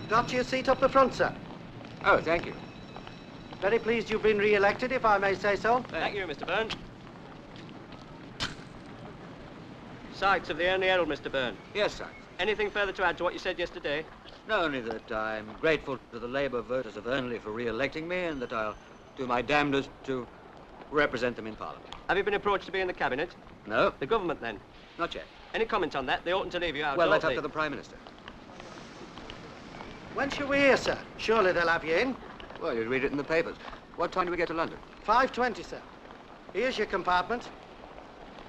Got your seat up the front, sir. Oh, thank you. Very pleased you've been re-elected, if I may say so. Thank you, Mr. Byrne. Sykes of the Only Herald, Mr. Byrne. Yes, sir. Anything further to add to what you said yesterday? Not only that I'm grateful to the Labour voters of Burnley for re-electing me, and that I'll do my damnedest to represent them in Parliament. Have you been approached to be in the Cabinet? No. The government, then? Not yet. Any comment on that? They oughtn't to leave you out, Well, don't that's up they? to the Prime Minister. When shall we hear, sir? Surely they'll have you in. Well, you'd read it in the papers. What time do we get to London? 5:20, sir. Here's your compartment.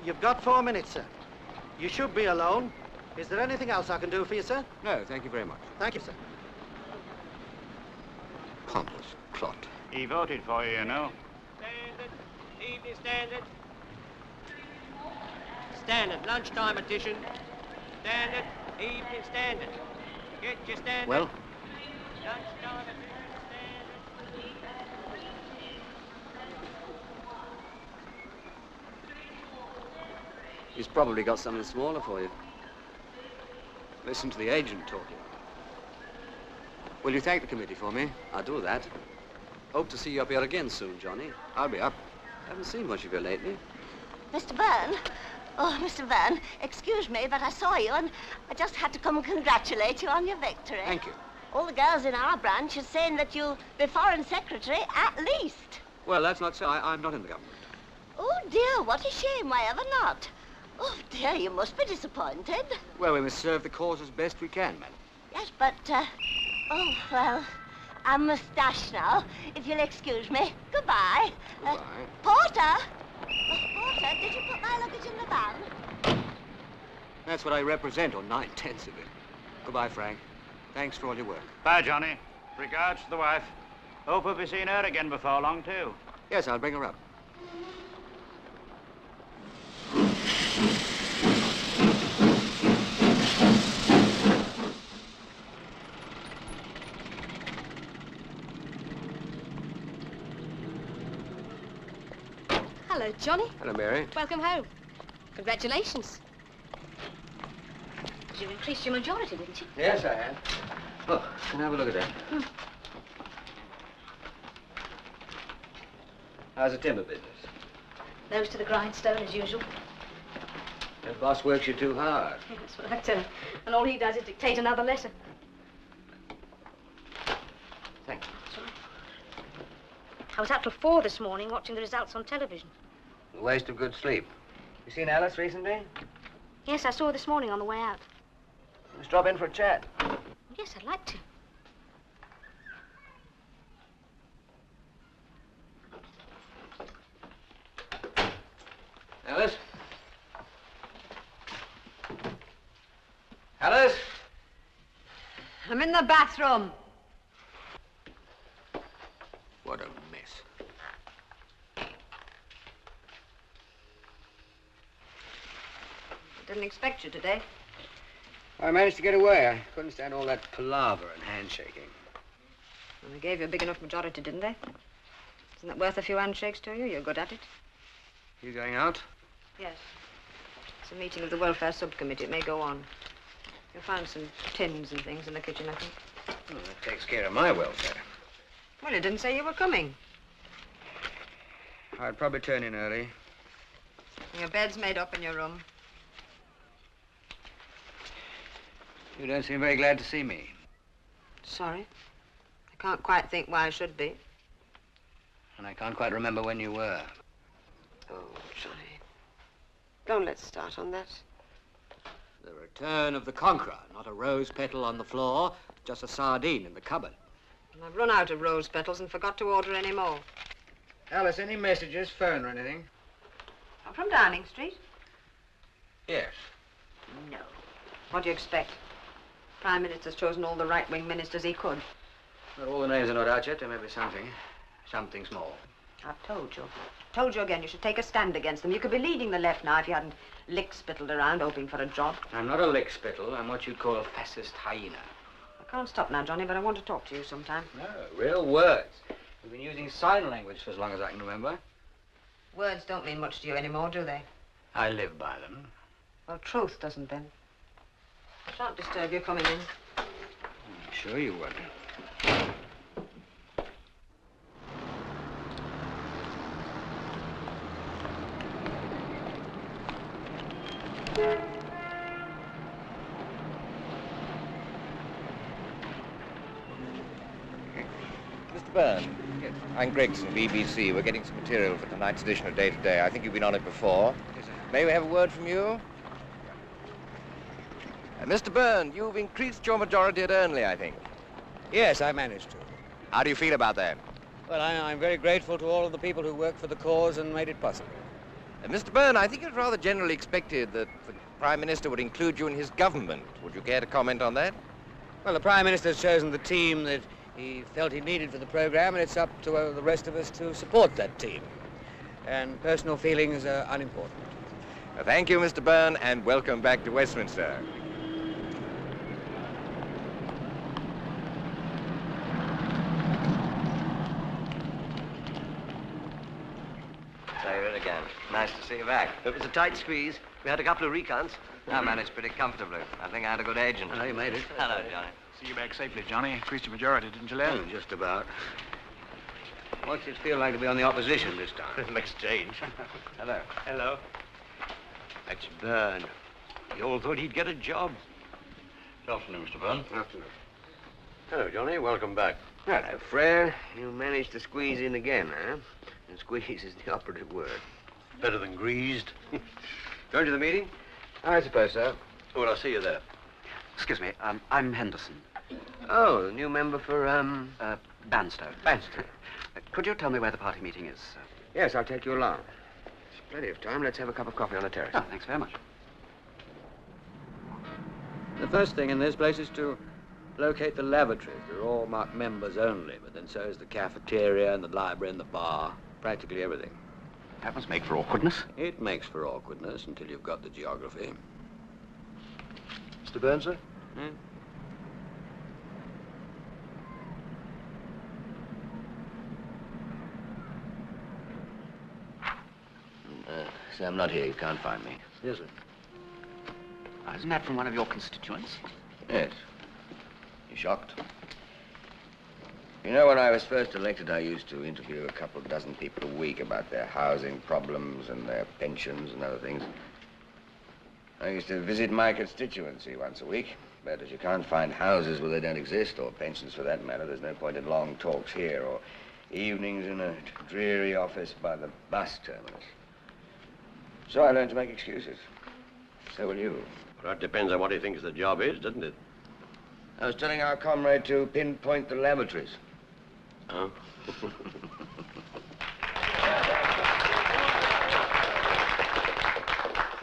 You've got 4 minutes, sir. You should be alone. Is there anything else I can do for you, sir? No, thank you very much. Thank you, sir. Pompous clot. He voted for you, you know. Standard. Evening Standard. Standard. Lunchtime edition. Standard. Evening Standard. Get your Standard. Well? Lunchtime edition. Standard. He's probably got something smaller for you. Listen to the agent talking. Will you thank the committee for me? I'll do that. Hope to see you up here again soon, Johnnie. I'll be up. Haven't seen much of you lately. Mr. Byrne? Oh, Mr. Byrne, excuse me, but I saw you and I just had to come and congratulate you on your victory. Thank you. All the girls in our branch are saying that you'll be Foreign Secretary at least. Well, that's not so. I'm not in the government. Oh, dear, what a shame. Why ever not? Oh, dear, you must be disappointed. Well, we must serve the cause as best we can, man. Yes, but, oh, well, I must dash now. If you'll excuse me. Goodbye. Goodbye. Porter! Oh, Porter, did you put my luggage in the van? That's what I represent, or 9/10 of it. Goodbye, Frank. Thanks for all your work. Bye, Johnny. Regards to the wife. Hope we'll be seeing her again before long, too. Yes, I'll bring her up. Hello, Johnny. Hello, Mary. Welcome home. Congratulations. You increased your majority, didn't you? Yes, I have. Look, can I have a look at that? How's the timber business? Nose to the grindstone, as usual. That boss works you too hard. Yeah, that's what I tell him. And all he does is dictate another letter. Thank you. That's all right. I was out till 4 this morning watching the results on television. A waste of good sleep. You seen Alice recently? Yes, I saw her this morning on the way out. Let's drop in for a chat. Yes, I'd like to. Alice? Alice? I'm in the bathroom. What a mess. Didn't expect you today. I managed to get away. I couldn't stand all that palaver and handshaking. Well, they gave you a big enough majority, didn't they? Isn't it worth a few handshakes to you? You're good at it. You going out? Yes. It's a meeting of the welfare subcommittee. It may go on. You'll find some tins and things in the kitchen, I think. Well, that takes care of my welfare. Well, you didn't say you were coming. I'd probably turn in early. Your bed's made up in your room. You don't seem very glad to see me. Sorry. I can't quite think why I should be. And I can't quite remember when you were. Oh, Johnny. Don't let's start on that. The return of the conqueror, not a rose petal on the floor, just a sardine in the cupboard. And I've run out of rose petals and forgot to order any more. Alice, any messages, phone or anything? I'm from Downing Street. Yes. No. What do you expect? Prime Minister's chosen all the right-wing ministers he could. Well, all the names are not out yet. There may be something. Something small. I've told you. Told you again, you should take a stand against them. You could be leading the left now if you hadn't lick-spittled around hoping for a job. I'm not a lick-spittle. I'm what you'd call a fascist hyena. I can't stop now, Johnny, but I want to talk to you sometime. No, real words. We've been using sign language for as long as I can remember. Words don't mean much to you anymore, do they? I live by them. Well, truth doesn't, then. I shan't disturb you coming in. Sure you would. Mr. Byrne. Yes. I'm Gregson, BBC. We're getting some material for tonight's edition of Day to Day. I think you've been on it before. Yes, sir. May we have a word from you? Mr. Byrne, you've increased your majority at Ernley, I think. Yes, I managed to. How do you feel about that? Well, I'm very grateful to all of the people who worked for the cause and made it possible. Mr. Byrne, I think it was rather generally expected that the Prime Minister would include you in his government. Would you care to comment on that? Well, the Prime Minister's chosen the team that he felt he needed for the programme, and it's up to the rest of us to support that team. And personal feelings are unimportant. Thank you, Mr. Byrne, and welcome back to Westminster. So you're in again. Nice to see you back. It was a tight squeeze. We had a couple of recounts. I managed pretty comfortably. I think I had a good agent. I know you made it. Hello, Johnny. See you back safely, Johnny. Increased your majority, didn't you, lad? Oh, just about. What's it feel like to be on the opposition this time? Makes a change. Hello. Hello. That's Byrne. You all thought he'd get a job. Good afternoon, Mr. Byrne. Afternoon. Hello, Johnny. Welcome back. Hello, Fred. You managed to squeeze in again, huh? And squeeze is the operative word. Better than greased. Going to the meeting? I suppose so. Well, I'll see you there. Excuse me, I'm Henderson. Oh, the new member for, Banstow. Banstow. Could you tell me where the party meeting is? Yes, I'll take you along. There's plenty of time. Let's have a cup of coffee on the terrace. Oh, thanks very much. The first thing in this place is to locate the lavatories. They're all marked members only, but then so is the cafeteria and the library and the bar. Practically everything. That must make for awkwardness. It makes for awkwardness until you've got the geography. Mr. Byrne, sir? Hmm? Say I'm not here. You can't find me. Yes, sir. Isn't that from one of your constituents? Yes. You shocked? You know, when I was first elected, I used to interview a couple dozen people a week about their housing problems and their pensions and other things. I used to visit my constituency once a week, but as you can't find houses where they don't exist, or pensions for that matter, there's no point in long talks here or evenings in a dreary office by the bus terminus. So I learned to make excuses. So will you. Well, that depends on what he thinks the job is, doesn't it? I was telling our comrade to pinpoint the lavatories. Oh? So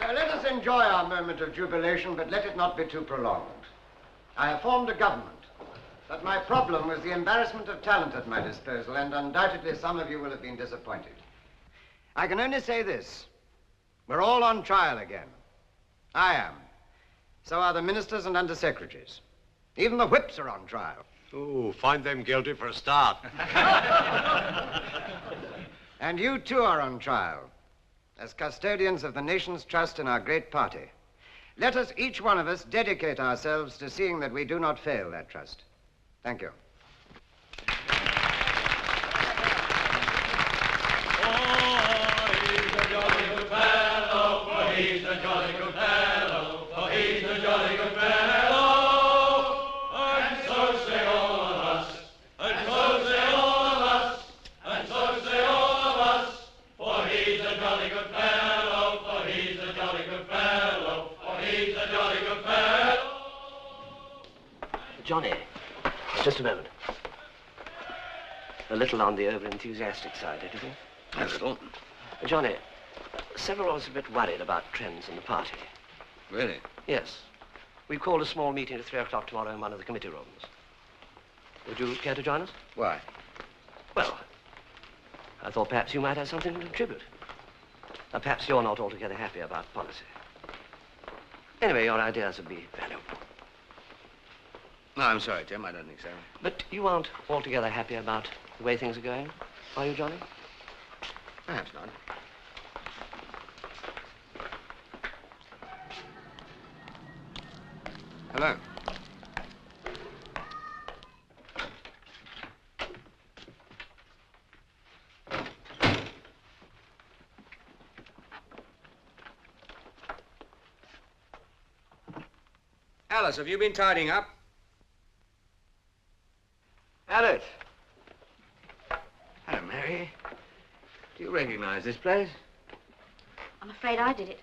let us enjoy our moment of jubilation, but let it not be too prolonged. I have formed a government, but my problem was the embarrassment of talent at my disposal, and undoubtedly some of you will have been disappointed. I can only say this. We're all on trial again. I am. So are the ministers and undersecretaries. Even the whips are on trial. Oh, find them guilty for a start. And you too are on trial as custodians of the nation's trust in our great party. Let us, each one of us, dedicate ourselves to seeing that we do not fail that trust. Thank you. Johnny, just a moment. A little on the over-enthusiastic side, don't you think? A little. Johnny, several of us are a bit worried about trends in the party. Really? Yes. We've called a small meeting at 3 o'clock tomorrow in one of the committee rooms. Would you care to join us? Why? Well, I thought perhaps you might have something to contribute. Perhaps you're not altogether happy about policy. Anyway, your ideas would be valuable. No, I'm sorry, Tim. I don't think so. But you aren't altogether happy about the way things are going, are you, Johnny? Perhaps not. Hello. Alice, have you been tidying up? Alice. Hello, Mary. Do you recognize this place? I'm afraid I did it.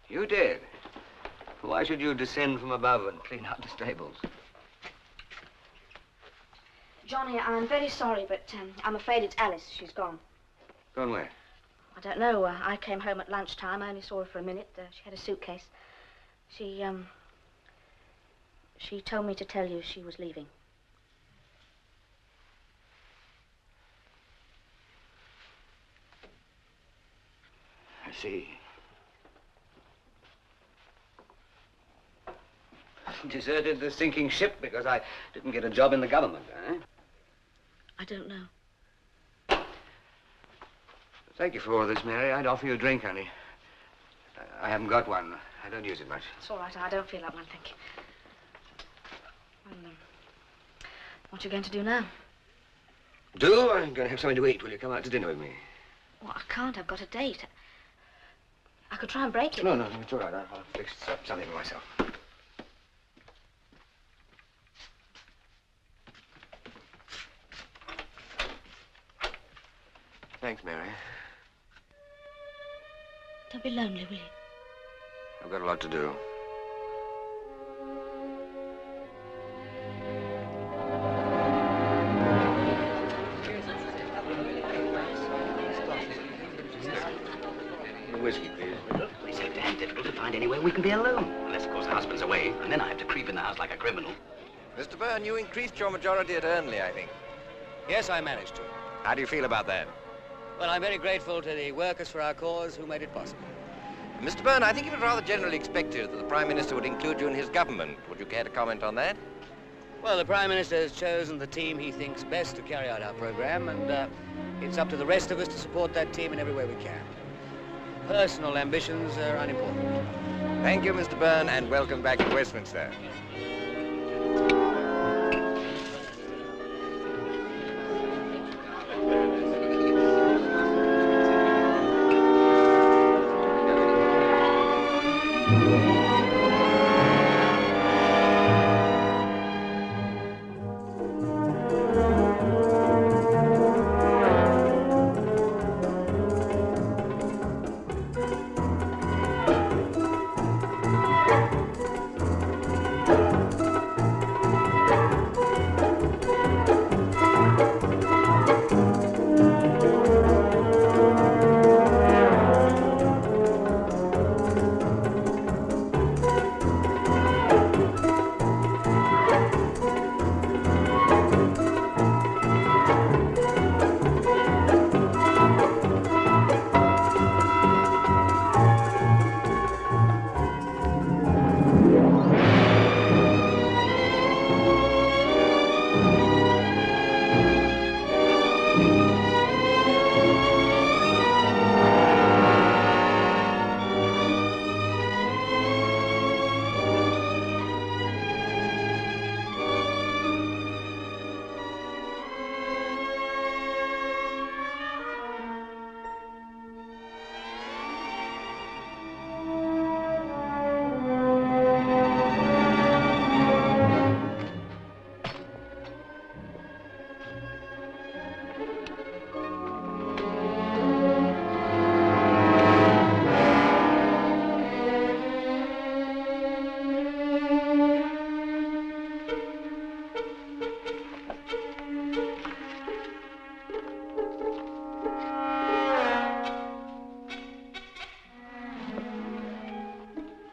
You did. Why should you descend from above and clean out the stables? Johnnie, I'm very sorry, but I'm afraid it's Alice. She's gone. Gone where? I don't know. I came home at lunchtime. I only saw her for a minute. She had a suitcase. She told me to tell you she was leaving. I see. Deserted the sinking ship because I didn't get a job in the government, eh? I don't know. Thank you for all this, Mary. I'd offer you a drink, honey. I haven't got one. I don't use it much. It's all right. I don't feel like one, thank you. Well, what are you going to do now? Do? I'm going to have something to eat. Will you come out to dinner with me? Well, I can't. I've got a date. I could try and break it. No, it's all right. I'll fix something for myself. Thanks, Mary. Don't be lonely, will you? I've got a lot to do. Whiskey, please. They say damn difficult to find anywhere we can be alone. Unless, of course, the husband's away, and then I have to creep in the house like a criminal. Mr. Byrne, you increased your majority at Ernley, I think. Yes, I managed to. How do you feel about that? Well, I'm very grateful to the workers for our cause who made it possible. Mr. Byrne, I think it was rather generally expected that the Prime Minister would include you in his government. Would you care to comment on that? Well, the Prime Minister has chosen the team he thinks best to carry out our program, and it's up to the rest of us to support that team in every way we can. Personal ambitions are unimportant. Thank you, Mr. Byrne, and welcome back to Westminster.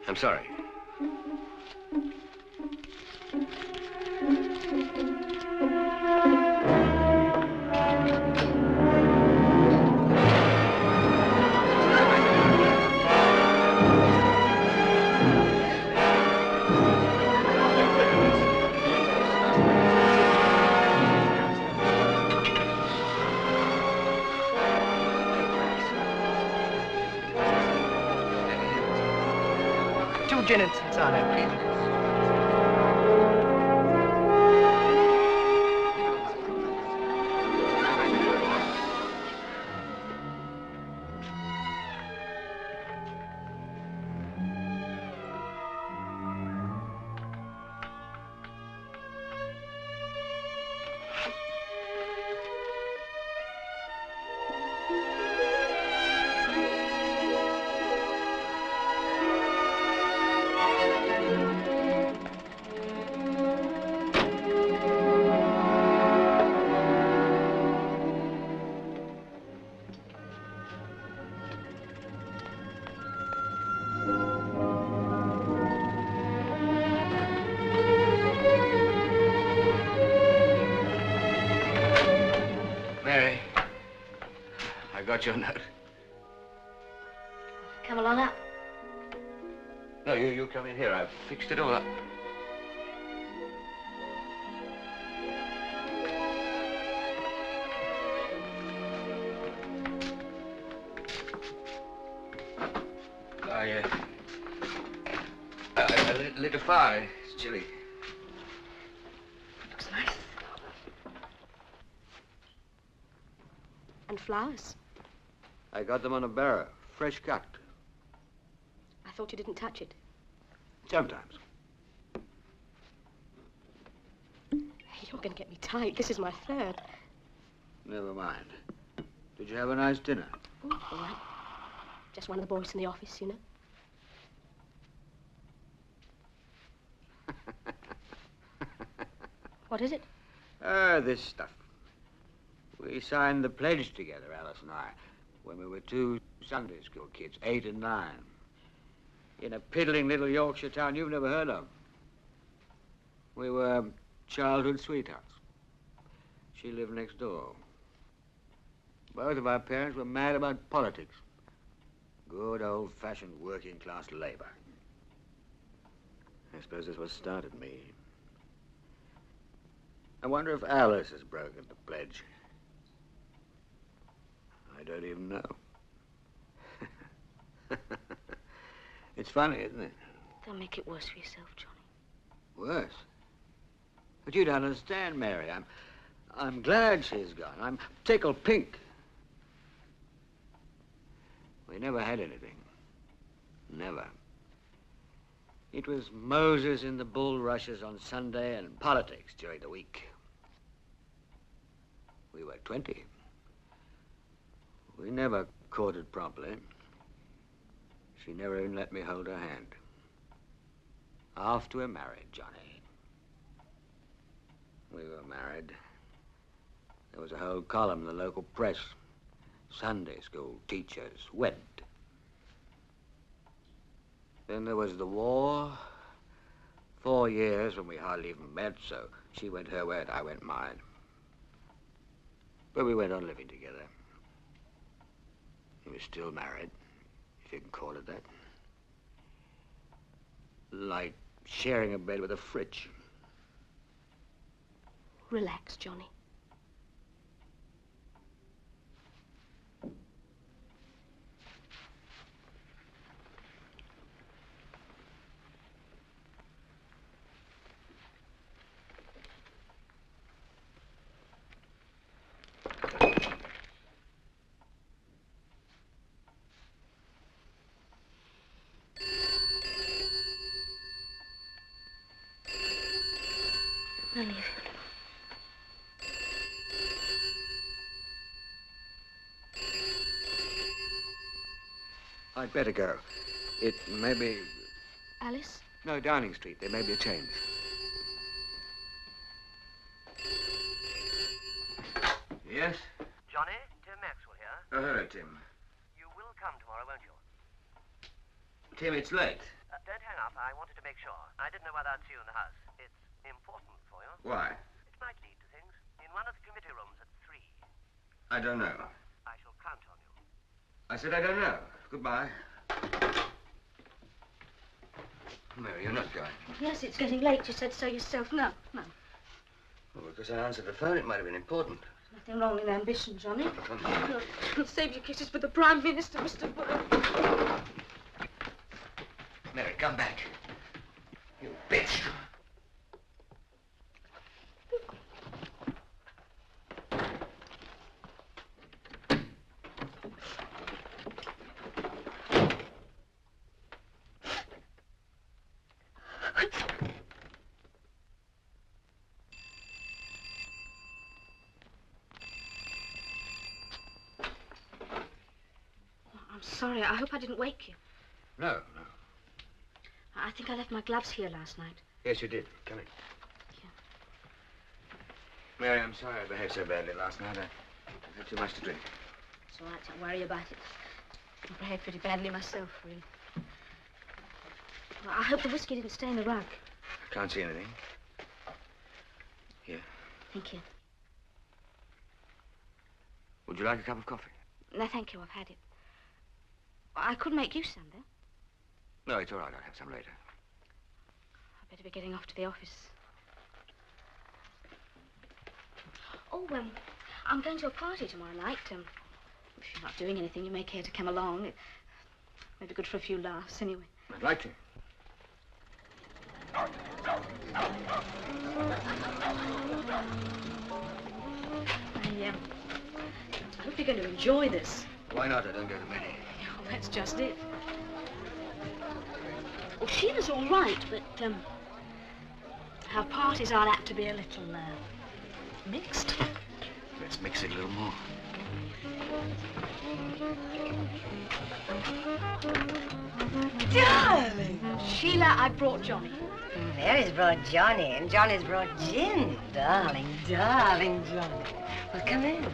I'm sorry. Gin and tonic, please. got your note. Come along up. No, you come in here. I've fixed it all up. I lit a fire. It's chilly. Looks nice. And flowers. I got them on a barrow, fresh cut. I thought you didn't touch it. Sometimes. You're going to get me tight. This is my third. Never mind. Did you have a nice dinner? Oh, all right. Just one of the boys in the office, you know. What is it? This stuff. We signed the pledge together, Alice and I, when we were two Sunday school kids, 8 and 9, in a piddling little Yorkshire town you've never heard of. We were childhood sweethearts. She lived next door. Both of our parents were mad about politics. Good old-fashioned working-class labor. I suppose that's what started me. I wonder if Alice has broken the pledge. I don't even know. It's funny, isn't it? Don't make it worse for yourself, Johnny. Worse? But you don't understand, Mary. I'm glad she's gone. I'm tickled pink. We never had anything. Never. It was Moses in the bulrushes on Sunday and politics during the week. We were 20. We never courted properly. She never even let me hold her hand. After we're married, Johnny. We were married. There was a whole column in the local press. Sunday school teachers wed. Then there was the war. 4 years when we hardly even met, so she went her way and I went mine. But we went on living together. We were still married, if you can call it that. Like sharing a bed with a fridge. Relax, Johnny. I'll leave you. I'd better go. It may be... Alice? No, Downing Street. There may be a change. Yes? Johnny, Tim Maxwell here. Oh, hello, Tim. You will come tomorrow, won't you? Tim, it's late. Don't hang up. I wanted to make sure. I didn't know whether I'd see you in the house. It's important for you. Why? It might lead to things. In one of the committee rooms at 3. I don't know. I shall count on you. I said I don't know. Goodbye. Mary, you're not going. Yes, it's getting late. You said so yourself. No, no. Well, because I answered the phone, it might have been important. Nothing wrong in ambition, Johnny. Oh, come on. No, you'll save your kisses for the Prime Minister, Mr. Byrne. Mary, come back. You bitch. I'm sorry. I hope I didn't wake you. No, no. I think I left my gloves here last night. Yes, you did. Come in. Mary, I'm sorry I behaved so badly last night. I had too much to drink. It's all right. Don't worry about it. I behaved pretty badly myself, really. Well, I hope the whiskey didn't stain the rug. I can't see anything. Here. Thank you. Would you like a cup of coffee? No, thank you, I've had it. I could make you some, though. No, it's all right. I'll have some later. I'd better be getting off to the office. Oh, I'm going to a party tomorrow night. If you're not doing anything, you may care to come along. It may be good for a few laughs, anyway. I'd like to. I hope you're going to enjoy this. Why not? I don't go to many. Oh, that's just it. Well, Sheila's all right, but our parties are apt to be a little mixed. Let's mix it a little more. Darling! Sheila, I brought Johnnie. Mary's brought Johnnie, and Johnny's brought gin. Darling, darling Johnnie. Well, come in.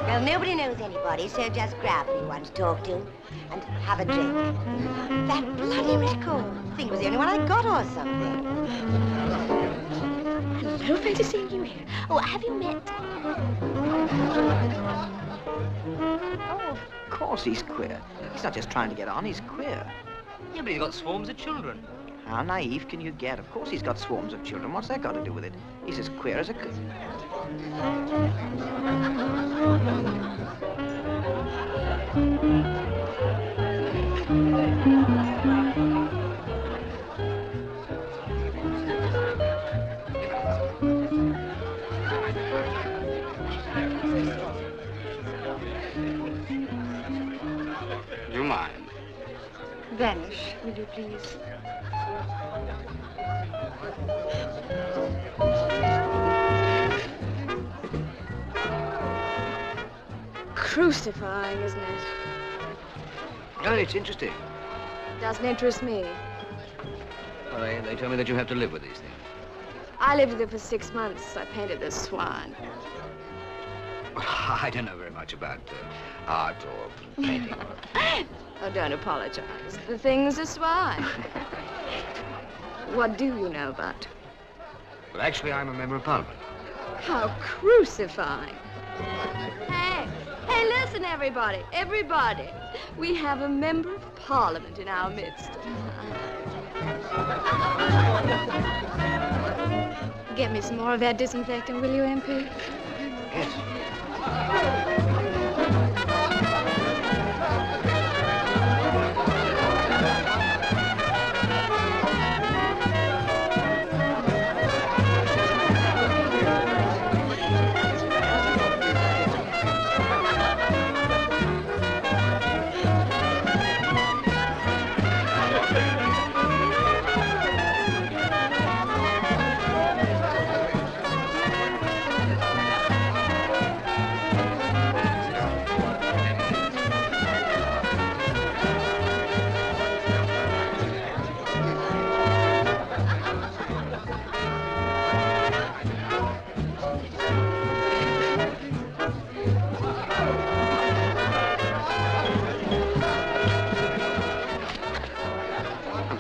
Well, nobody knows anybody, so just grab anyone to talk to and have a drink. That bloody record. I think it was the only one I got or something. Hello, fancy seeing you here. Oh, have you met? Oh, of course he's queer. He's not just trying to get on, he's queer. Yeah, but he's got swarms of children. How naive can you get? Of course he's got swarms of children. What's that got to do with it? He's as queer as a... Do you mind? Vanish, will you please? Crucifying, isn't it? No, it's interesting. Doesn't interest me. Well, they tell me that you have to live with these things. I lived with it for 6 months. I painted the swine. Well, I don't know very much about art or painting. Oh, don't apologize. The thing's a swine. What do you know about? Well, actually, I'm a member of Parliament. How crucifying. Hey, listen, everybody. Everybody. We have a member of Parliament in our midst. Get me some more of that disinfectant, will you, MP? Yes.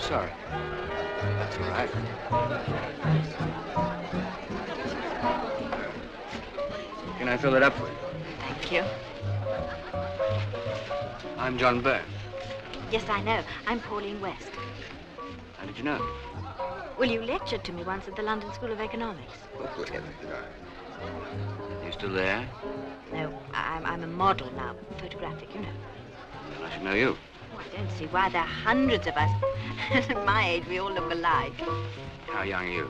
Sorry. That's all right. Can I fill it up for you? Thank you. I'm John Byrne. Yes, I know. I'm Pauline West. How did you know? Well, you lectured to me once at the London School of Economics. Oh, good heavens, no. You still there? No, I'm a model now, photographic, you know. Well, I should know you. Oh, I don't see why there are hundreds of us. At my age, we all look alike. How young are you?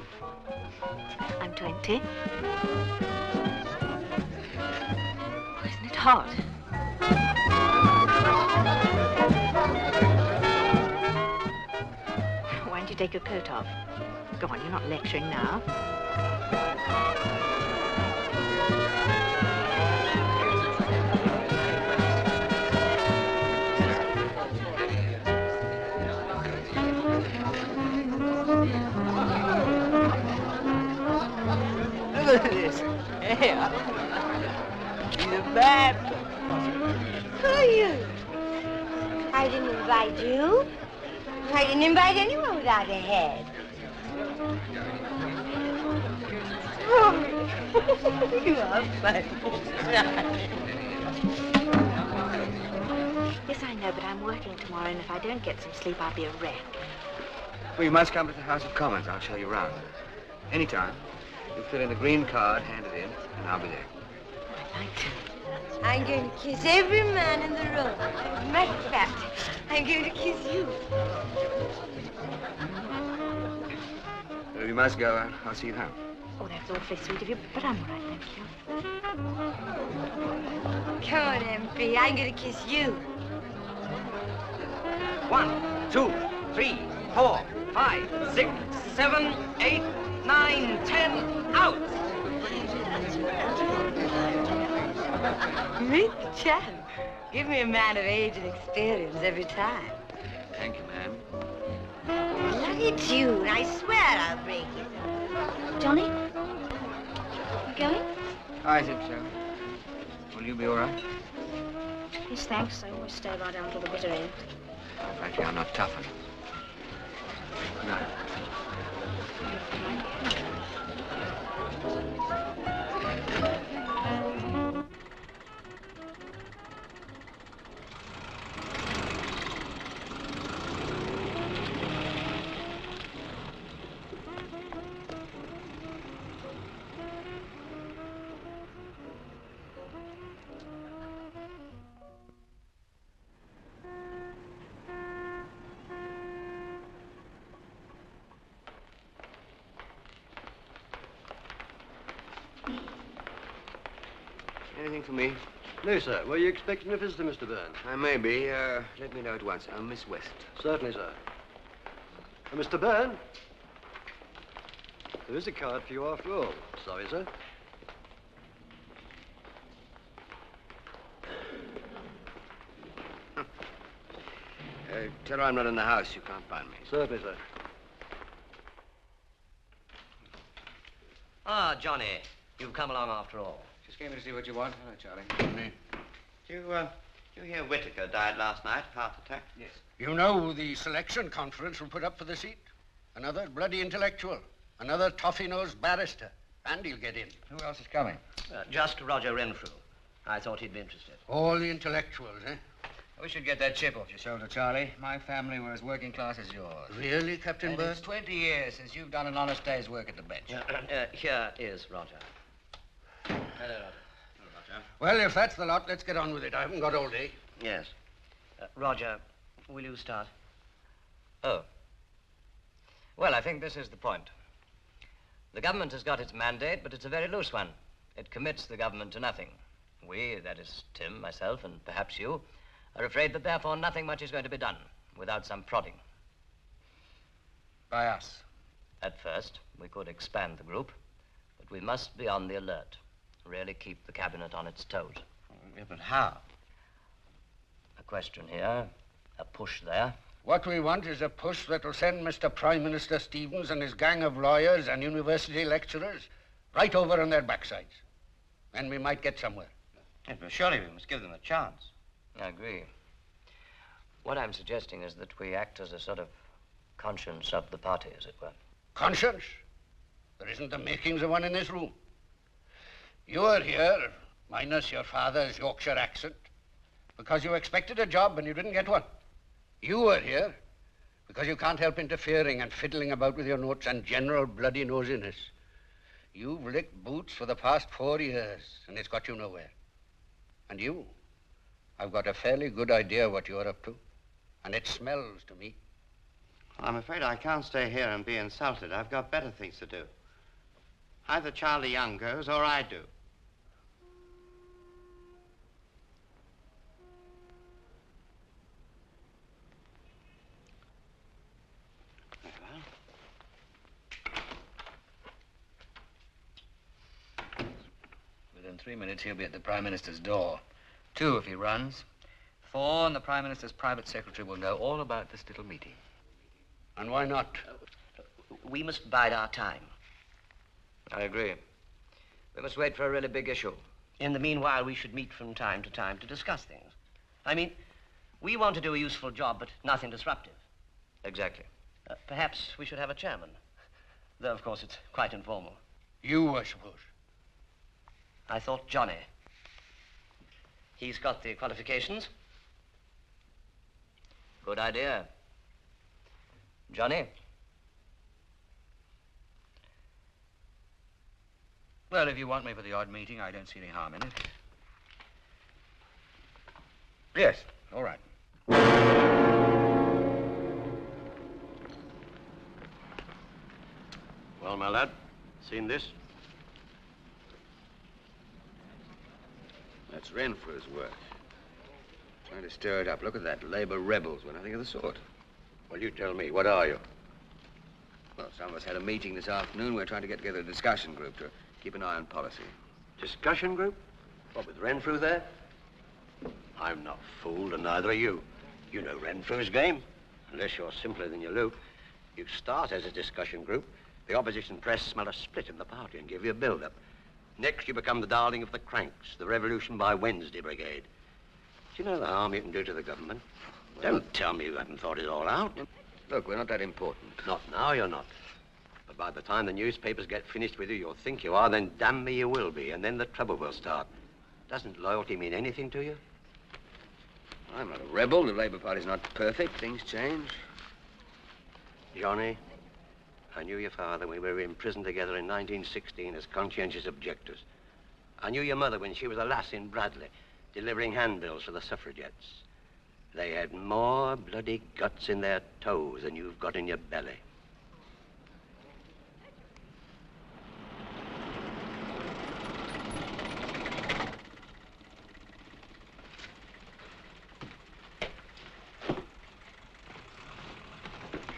I'm 20. Oh, isn't it hot? Why don't you take your coat off? Go on, you're not lecturing now. Look at this. Hey, he's a man. Who are you? I didn't invite you. I didn't invite anyone without a head. You are funny. Yes, I know, but I'm working tomorrow, and if I don't get some sleep, I'll be a wreck. Well, you must come to the House of Commons. I'll show you around. Anytime. You fill in the green card, hand it in, and I'll be there. I'd like to. I'm going to kiss every man in the room. As a matter of fact, I'm going to kiss you. Well, you must go. I'll see you home. Oh, that's awfully sweet of you, but I'm all right, thank you. Come on, MP. I'm going to kiss you. 1, 2, 3, 4, 5, 6, 7, 8, 9, 10, out! Meet the champ. Give me a man of age and experience every time. Thank you, ma'am. Bloody tune. I swear I'll break it. Johnny? You going? I think so. Will you be all right? Yes, thanks. I always stay right down to the bitter end. Oh, frankly, I'm not tough enough. No. Anything for me? No, sir. Were you expecting a visitor, Mr. Byrne? I may be. Let me know at once. Miss West. Certainly, sir. Mr. Byrne? There is a card for you after all. Sorry, sir. Tell her I'm not in the house. You can't find me. Certainly, sir. Ah, Johnny, you've come along after all. Just came to see what you want. Hello, Charlie. Did you hear Whittaker died last night, heart attack? Yes. You know the selection conference will put up for the seat. Another bloody intellectual. Another toffee-nosed barrister. And he'll get in. Who else is coming? Just Roger Renfrew. I thought he'd be interested. All the intellectuals, eh? We should get that chip off your shoulder, Charlie. My family were as working class as yours. Really, Captain Byrne? It's 20 years since you've done an honest day's work at the bench. Here is Roger. Hello, Roger. Well, if that's the lot, let's get on with it. I haven't got all day. Yes. Roger, will you start? Oh. Well, I think this is the point. The government has got its mandate, but it's a very loose one. It commits the government to nothing. We, that is Tim, myself, and perhaps you, are afraid that therefore nothing much is going to be done without some prodding. By us? At first, we could expand the group, but we must be on the alert. Really keep the cabinet on its toes. Yeah, but how? A question here, a push there. What we want is a push that'll send Mr. Prime Minister Stevens and his gang of lawyers and university lecturers right over on their backsides. Then we might get somewhere. Yeah, but surely we must give them a chance. I agree. What I'm suggesting is that we act as a sort of conscience of the party, as it were. Conscience? There isn't the makings of one in this room. You are here, minus your father's Yorkshire accent, because you expected a job and you didn't get one. You are here because you can't help interfering and fiddling about with your notes and general bloody nosiness. You've licked boots for the past 4 years, and it's got you nowhere. And you, I've got a fairly good idea what you're up to, and it smells to me. I'm afraid I can't stay here and be insulted. I've got better things to do. Either Charlie Young goes or I do. Within 3 minutes, he'll be at the Prime Minister's door. 2 if he runs. 4, and the Prime Minister's private secretary will know all about this little meeting. And why not? We must bide our time. I agree. We must wait for a really big issue. In the meanwhile, we should meet from time to time to discuss things. I mean, we want to do a useful job, but nothing disruptive. Exactly. Perhaps we should have a chairman. Though, of course, it's quite informal. You, I suppose. I thought Johnnie. He's got the qualifications. Good idea. Johnnie? Well, if you want me for the odd meeting, I don't see any harm in it. Yes, all right. Well, my lad, seen this? That's Renfrew's work. Trying to stir it up. Look at that. Labour rebels were nothing of the sort. Well, you tell me, what are you? Well, some of us had a meeting this afternoon. We're trying to get together a discussion group to keep an eye on policy. Discussion group? What, with Renfrew there? I'm not fooled, and neither are you. You know Renfrew's game. Unless you're simpler than you look. You start as a discussion group. The opposition press smell a split in the party and give you a build-up. Next, you become the darling of the cranks, the Revolution by Wednesday Brigade. Do you know the harm you can do to the government? Don't tell me you haven't thought it all out. Look, we're not that important. Not now, you're not. But by the time the newspapers get finished with you, you'll think you are, then damn me you will be, and then the trouble will start. Doesn't loyalty mean anything to you? I'm not a rebel. The Labour Party's not perfect. Things change. Johnnie, I knew your father when we were in prison together in 1916 as conscientious objectors. I knew your mother when she was a lass in Bradley, delivering handbills for the suffragettes. They had more bloody guts in their toes than you've got in your belly.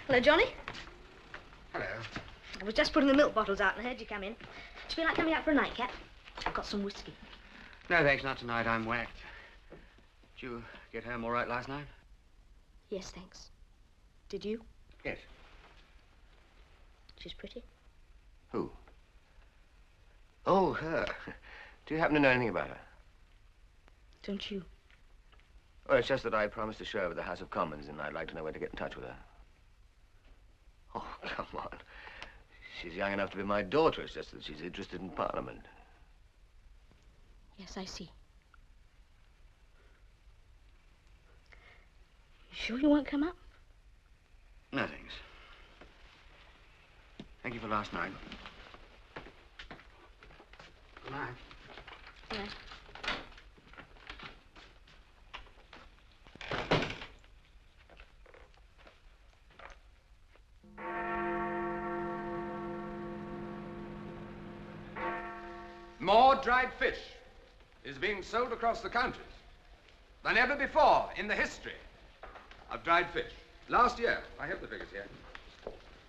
Hello, Johnnie. Hello. I was just putting the milk bottles out and I heard you come in. Do you feel like coming out for a nightcap? I've got some whiskey. No, thanks, not tonight. I'm whacked. Did you get home all right last night? Yes, thanks. Did you? Yes. She's pretty. Who? Oh, her. Do you happen to know anything about her? Don't you? Well, it's just that I promised to show her at the House of Commons, and I'd like to know where to get in touch with her. Oh, come on. She's young enough to be my daughter. It's just that she's interested in Parliament. Yes, I see. You sure you won't come up? No, thanks. Thank you for last night. Good night. Good night. More dried fish is being sold across the countries than ever before in the history of dried fish. Last year, I have the figures here,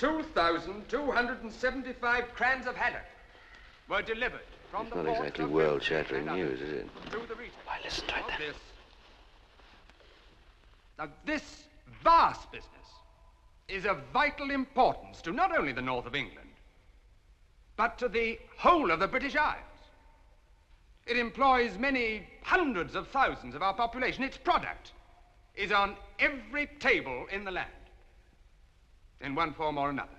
2,275 crans of haddock were delivered from It's the not ports exactly of world-shattering news, is it? through the region. Why, listen to it then. Now, this vast business is of vital importance to not only the north of England, but to the whole of the British Isles. It employs many hundreds of thousands of our population. Its product is on every table in the land, in one form or another.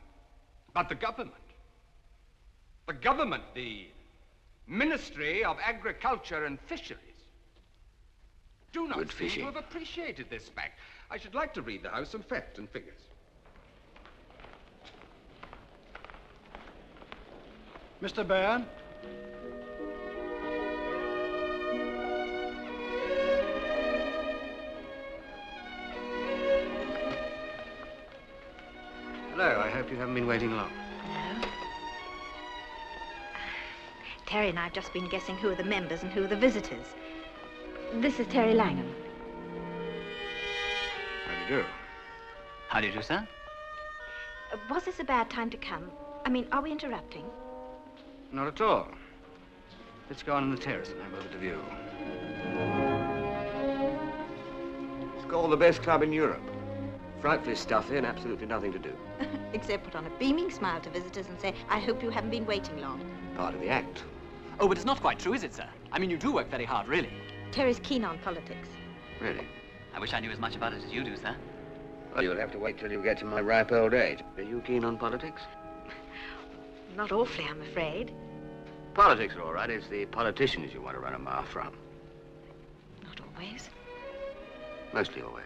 But the government, the Ministry of Agriculture and Fisheries, do not seem to have appreciated this fact. I should like to read the House some facts and figures. Mr. Byrne? Hello, I hope you haven't been waiting long. No. Terry and I have just been guessing who are the members and who are the visitors. This is Terry Langham. How do you do? How do you do, sir? Was this a bad time to come? I mean, are we interrupting? Not at all. Let's go on the terrace and have a look at the view. It's called the best club in Europe. Frightfully stuffy and absolutely nothing to do. Except put on a beaming smile to visitors and say, I hope you haven't been waiting long. Part of the act. Oh, but it's not quite true, is it, sir? I mean, you do work very hard, really. Terry's keen on politics. Really? I wish I knew as much about it as you do, sir. Well, you'll have to wait till you get to my ripe old age. Are you keen on politics? Not awfully, I'm afraid. Politics are all right. It's the politicians you want to run a mile from. Not always. Mostly always.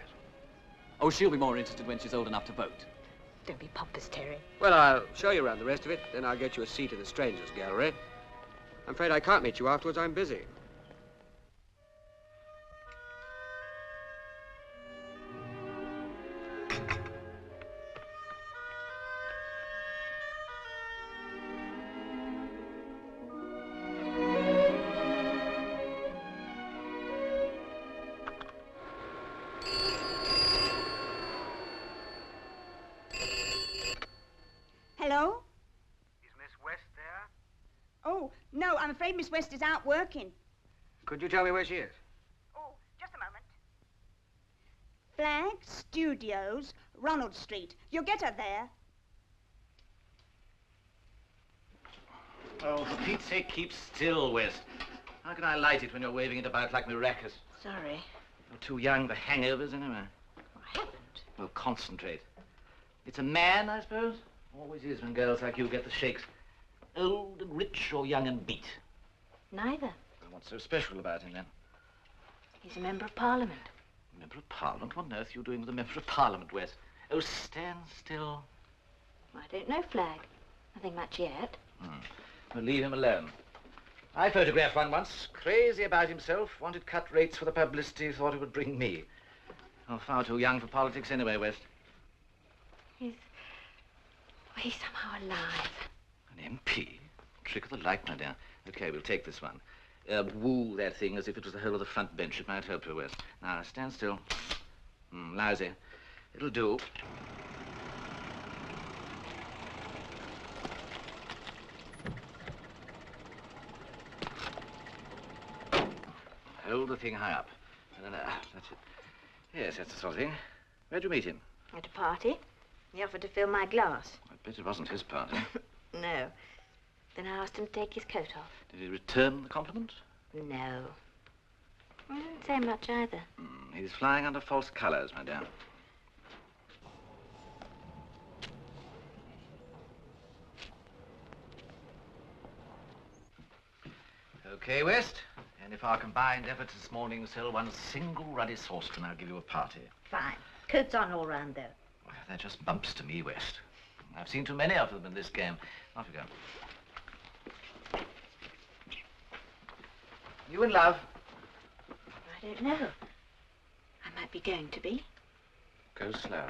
Oh, she'll be more interested when she's old enough to vote. Don't be pompous, Terry. Well, I'll show you around the rest of it, then I'll get you a seat in the strangers' gallery. I'm afraid I can't meet you afterwards. I'm busy. Hello? Is Miss West there? Oh, no, I'm afraid Miss West is out working. Could you tell me where she is? Oh, just a moment. Flag Studios, Ronald Street. You'll get her there. Oh, for Pete's sake, keep still, West. How can I light it when you're waving it about like maracas? Sorry. You're too young for hangovers, anyway. I haven't. Well, concentrate. It's a man, I suppose? Always is when girls like you get the shakes. Old and rich or young and beat? Neither. Well, what's so special about him, then? He's a member of Parliament. Member of Parliament? What on earth are you doing with a member of Parliament, West? Oh, stand still. I don't know, Flag. Nothing much yet. Well, leave him alone. I photographed one once, crazy about himself, wanted cut rates for the publicity, thought it would bring me. Oh, far too young for politics anyway, West. He's somehow alive. An M.P.? Trick of the light, my dear. Okay, we'll take this one. Woo that thing as if it was the whole of the front bench. It might help you, West. Now, stand still. Lousy. It'll do. Hold the thing high up. And then, that's it. Yes, that's the sort of thing. Where'd you meet him? At a party. He offered to fill my glass. I bet it wasn't his party. No. Then I asked him to take his coat off. Did he return the compliment? No. I didn't say much either. He's flying under false colors, my dear. Okay, West. And if our combined efforts this morning sell one single ruddy saucepan, I'll give you a party. Fine. Coat's on all round, though. Well, they're just bumps to me, West. I've seen too many of them in this game. Off you go. You in love? I don't know. I might be going to be. Go slow.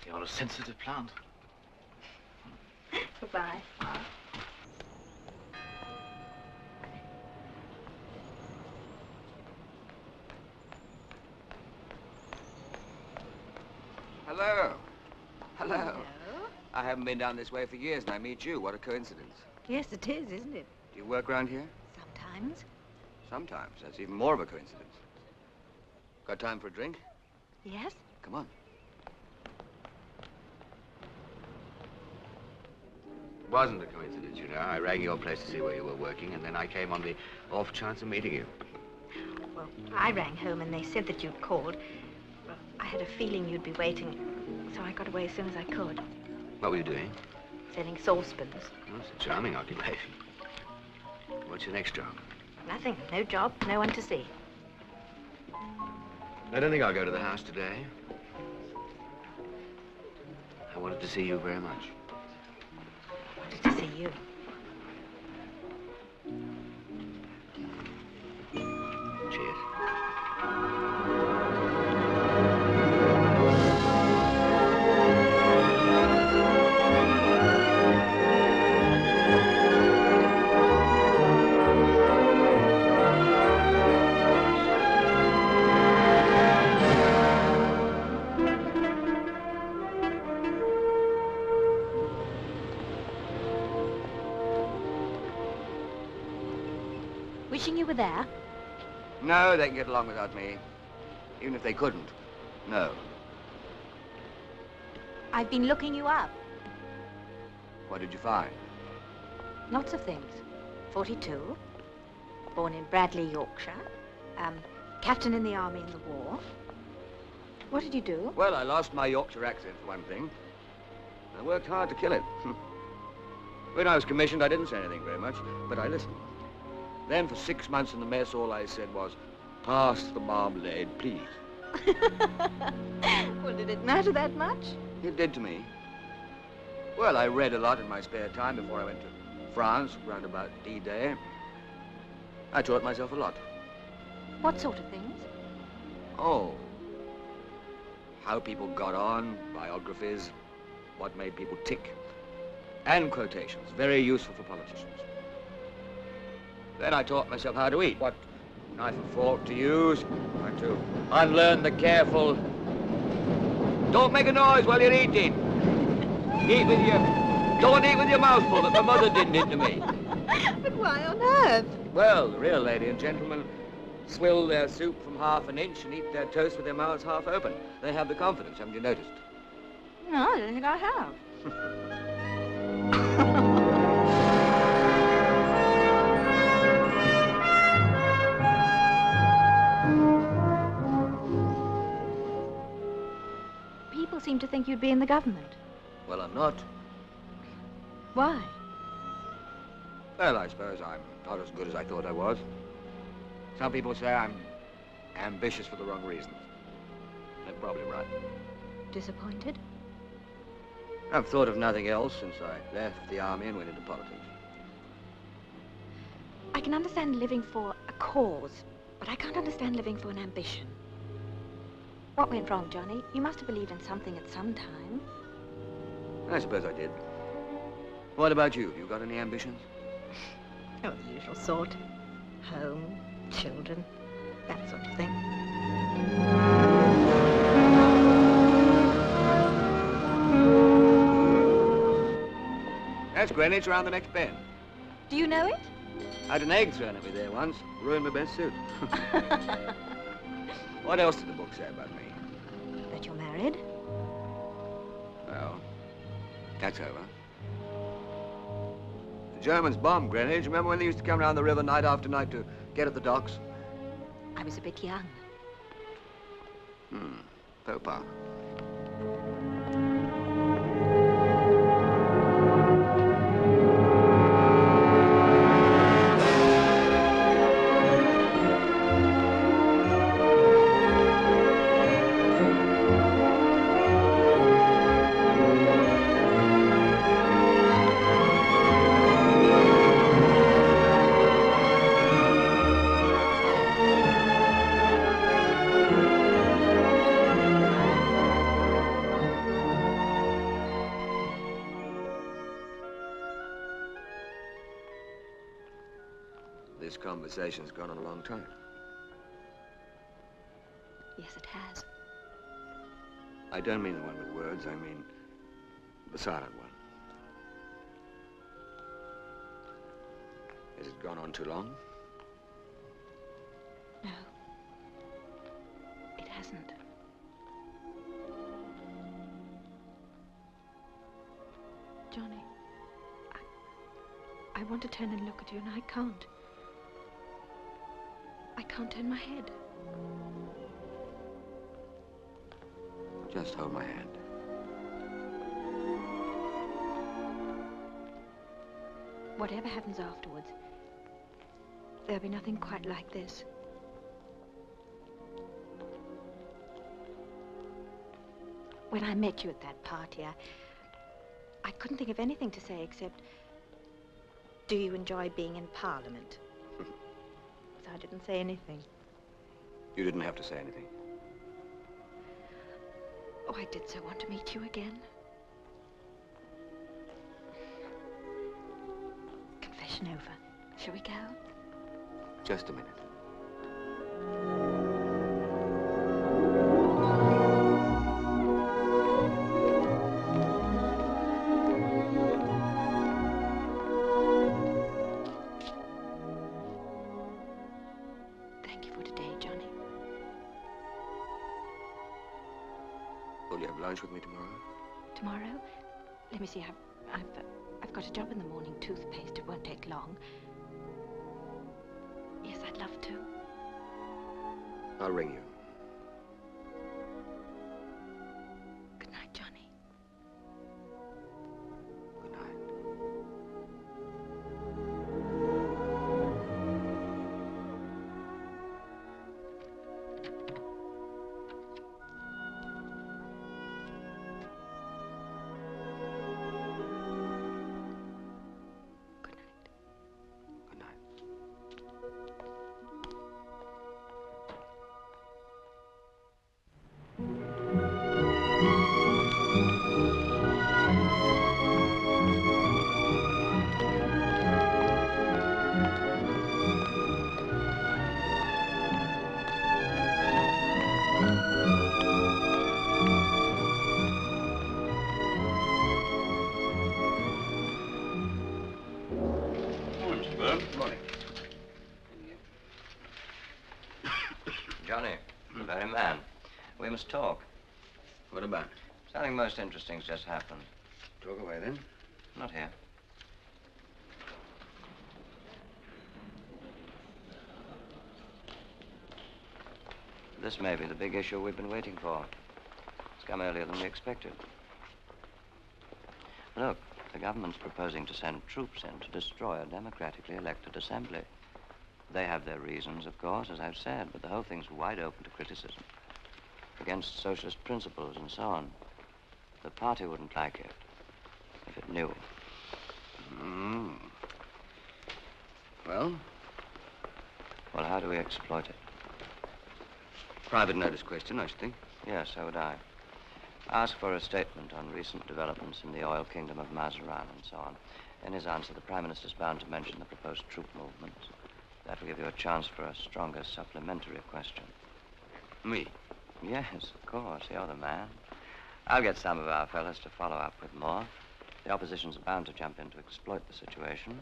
You're a sensitive plant. Goodbye. Hello. Hello. I haven't been down this way for years, and I meet you. What a coincidence. Yes, it is, isn't it? Do you work around here? Sometimes. Sometimes. That's even more of a coincidence. Got time for a drink? Yes? Come on. It wasn't a coincidence, you know. I rang your place to see where you were working, and then I came on the off chance of meeting you. Well, I rang home and they said that you'd called. Well, I had a feeling you'd be waiting, so I got away as soon as I could. What were you doing? Selling saucepans. Oh, it's a charming occupation. What's your next job? Nothing. No job, no one to see. I don't think I'll go to the house today. I wanted to see you very much. I wanted to see you. Cheers. Wishing you were there? No, they can get along without me. Even if they couldn't. No. I've been looking you up. What did you find? Lots of things. 42. Born in Bradley, Yorkshire. Captain in the army in the war. What did you do? Well, I lost my Yorkshire accent, for one thing. I worked hard to kill it. When I was commissioned, I didn't say anything very much, but I listened. Then for 6 months in the mess, all I said was, pass the marmalade, please. Well, did it matter that much? It did to me. Well, I read a lot in my spare time before I went to France, round about D-Day. I taught myself a lot. What sort of things? Oh, how people got on, biographies, what made people tick, and quotations, very useful for politicians. Then I taught myself how to eat, what knife and fork to use, how to unlearn the careful. Don't make a noise while you're eating. Don't eat with your mouth full, that my mother didn't into me. But why on earth? Well, the real lady and gentlemen swill their soup from half an inch and eat their toast with their mouths half open. They have the confidence, haven't you noticed? No, I don't think I have. People seem to think you'd be in the government. Well, I'm not. Why? Well, I suppose I'm not as good as I thought I was. Some people say I'm ambitious for the wrong reasons. They're probably right. Disappointed? I've thought of nothing else since I left the army and went into politics. I can understand living for a cause, but I can't understand living for an ambition. What went wrong, Johnny? You must have believed in something at some time. I suppose I did. What about you? You got any ambitions? Oh, the usual sort. Home, children, that sort of thing. That's Greenwich around the next bend. Do you know it? I had an egg thrown at me there once. Ruined my best suit. What else did the book say about me? That you're married? Well, that's over. The Germans bombed Greenwich. Remember when they used to come down the river night after night to get at the docks? I was a bit young. Faux pas. This conversation's gone on a long time. Yes, it has. I don't mean the one with words, I mean the silent one. Has it gone on too long? No. It hasn't. Johnny, I want to turn and look at you, and I can't. I can't turn my head. Just hold my hand. Whatever happens afterwards, there'll be nothing quite like this. When I met you at that party, I couldn't think of anything to say except, do you enjoy being in Parliament? So I didn't say anything. You didn't have to say anything. Oh, I did so want to meet you again. Confession over. Shall we go? Just a minute. Thank you for today, Johnny. Will you have lunch with me tomorrow? Tomorrow? Let me see, I've got a job in the morning, toothpaste. It won't take long. Yes, I'd love to. I'll ring you. Good night, Johnny. Good night. We must talk. What about? Something most interesting's just happened. Talk away, then. Not here. This may be the big issue we've been waiting for. It's come earlier than we expected. Look, the government's proposing to send troops in to destroy a democratically elected assembly. They have their reasons, of course, as I've said, but the whole thing's wide open to criticism. Against socialist principles and so on. The party wouldn't like it if it knew. Mm. Well? Well, how do we exploit it? Private notice question, I should think. Yes, so would I. Ask for a statement on recent developments in the oil kingdom of Mazarin and so on. In his answer, the Prime Minister's bound to mention the proposed troop movements. That will give you a chance for a stronger supplementary question. Me? Yes, of course. You're the man. I'll get some of our fellas to follow up with more. The opposition's bound to jump in to exploit the situation.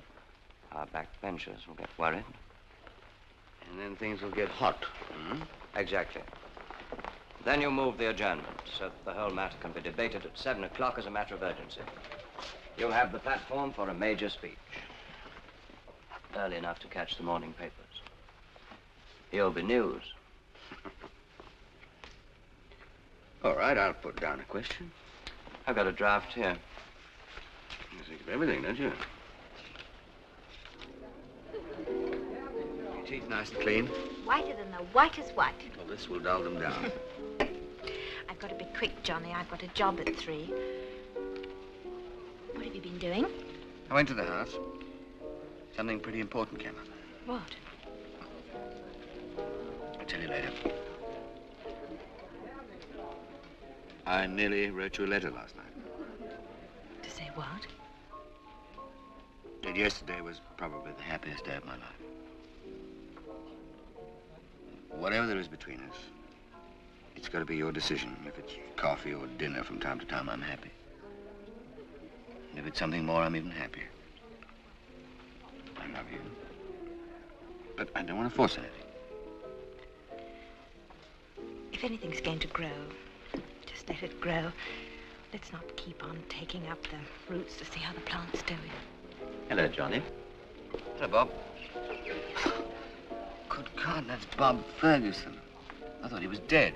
Our backbenchers will get worried. And then things will get hot. Hmm? Exactly. Then you move the adjournment so that the whole matter can be debated at 7 o'clock as a matter of urgency. You'll have the platform for a major speech. Early enough to catch the morning papers. You'll be news. All right, I'll put down a question. I've got a draft here. You think of everything, don't you? Your teeth nice and clean? Whiter than the whitest white. Well, this will dull them down. I've got to be quick, Johnny. I've got a job at 3. What have you been doing? I went to the house. Something pretty important came up. What? I'll tell you later. I nearly wrote you a letter last night. To say what? That yesterday was probably the happiest day of my life. Whatever there is between us, it's got to be your decision. If it's coffee or dinner from time to time, I'm happy. And if it's something more, I'm even happier. I love you. But I don't want to force anything. If anything's going to grow, just let it grow. Let's not keep on taking up the roots to see how the plant's doing. Hello, Johnny. Hello, Bob. Good God, that's Bob Ferguson. I thought he was dead.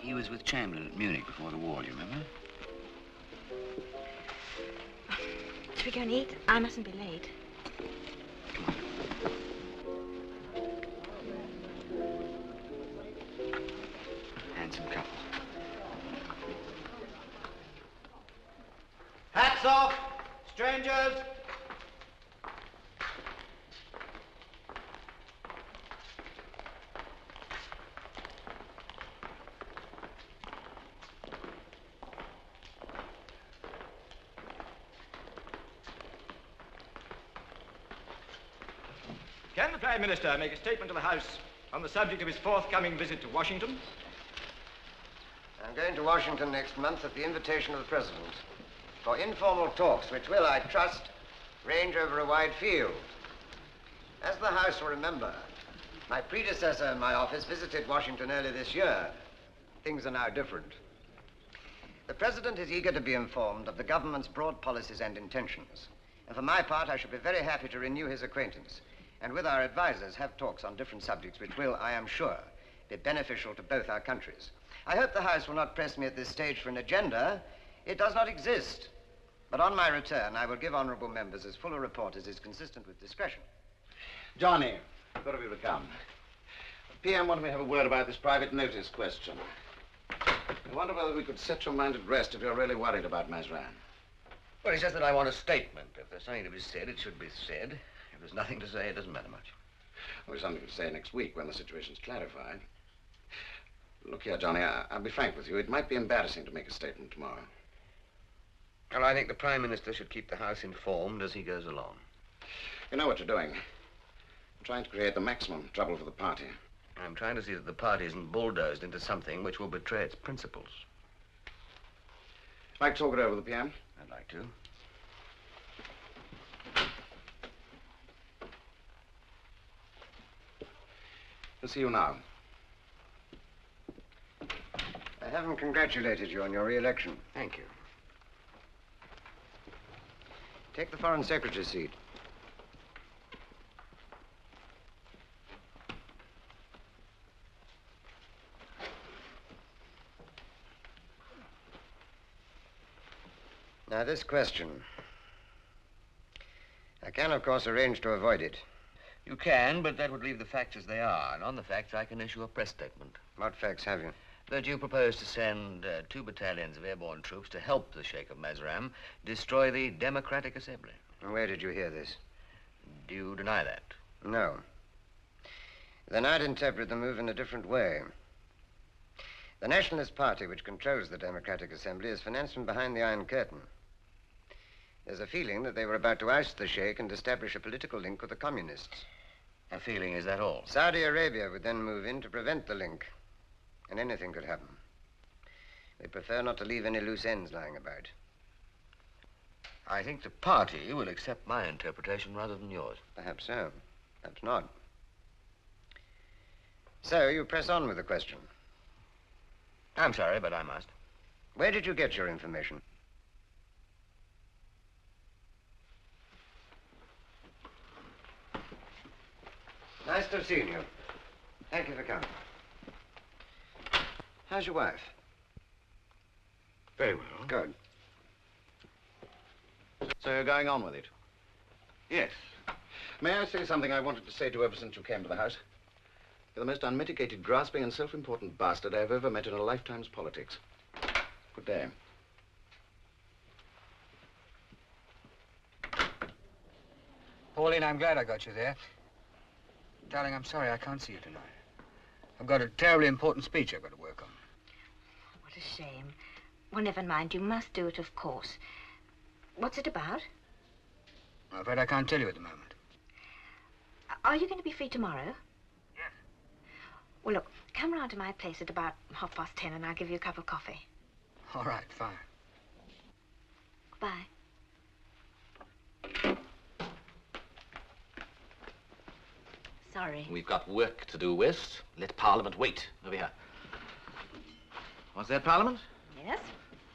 He was with Chamberlain at Munich before the war, do you remember? Should we go and eat? I mustn't be late. Handsome couple. Hats off, strangers. Can the Prime Minister make a statement to the House on the subject of his forthcoming visit to Washington? I'm going to Washington next month at the invitation of the President for informal talks, which will, I trust, range over a wide field. As the House will remember, my predecessor in my office visited Washington early this year. Things are now different. The President is eager to be informed of the government's broad policies and intentions. And for my part, I shall be very happy to renew his acquaintance and with our advisors have talks on different subjects which will, I am sure, be beneficial to both our countries. I hope the House will not press me at this stage for an agenda. It does not exist. But on my return, I will give honourable members as full a report as is consistent with discretion. Johnny, good of you to come. PM wanted me to have a word about this private notice question. I wonder whether we could set your mind at rest if you're really worried about Mazarin. Well, it's just that I want a statement. If there's something to be said, it should be said. If there's nothing to say, it doesn't matter much. Well, there's something to say next week when the situation's clarified. Look here, Johnny, I'll be frank with you. It might be embarrassing to make a statement tomorrow. Well, I think the Prime Minister should keep the House informed as he goes along. You know what you're doing. You're trying to create the maximum trouble for the party. I'm trying to see that the party isn't bulldozed into something which will betray its principles. Like to talk it over with the PM? I'd like to. I'll see you now. haven't congratulated you on your re-election. Thank you. Take the Foreign Secretary's seat. Now, this question. I can, of course, arrange to avoid it. You can, but that would leave the facts as they are. And on the facts, I can issue a press statement. What facts have you? That you propose to send 2 battalions of airborne troops to help the Sheikh of Mazram destroy the Democratic Assembly. And where did you hear this? Do you deny that? No. Then I'd interpret the move in a different way. The Nationalist Party, which controls the Democratic Assembly, is financed from behind the Iron Curtain. There's a feeling that they were about to oust the Sheikh and establish a political link with the communists. A feeling, is that all? Saudi Arabia would then move in to prevent the link. And anything could happen. We prefer not to leave any loose ends lying about. I think the party will accept my interpretation rather than yours. Perhaps so. Perhaps not. So, you press on with the question. I'm sorry, but I must. Where did you get your information? Nice to have seen you. Thank you for coming. How's your wife? Very well. Good. So you're going on with it? Yes. May I say something I wanted to say to you ever since you came to the house? You're the most unmitigated, grasping, and self-important bastard I've ever met in a lifetime's politics. Good day. Pauline, I'm glad I got you there. Darling, I'm sorry I can't see you tonight. I've got a terribly important speech I've got to work on. What a shame. Well, never mind. You must do it, of course. What's it about? I'm afraid I can't tell you at the moment. Are you going to be free tomorrow? Yes. Well, look, come round to my place at about 10:30 and I'll give you a cup of coffee. All right, fine. Goodbye. Sorry. We've got work to do, West. Let Parliament wait. Over here. What's that, Parliament? Yes?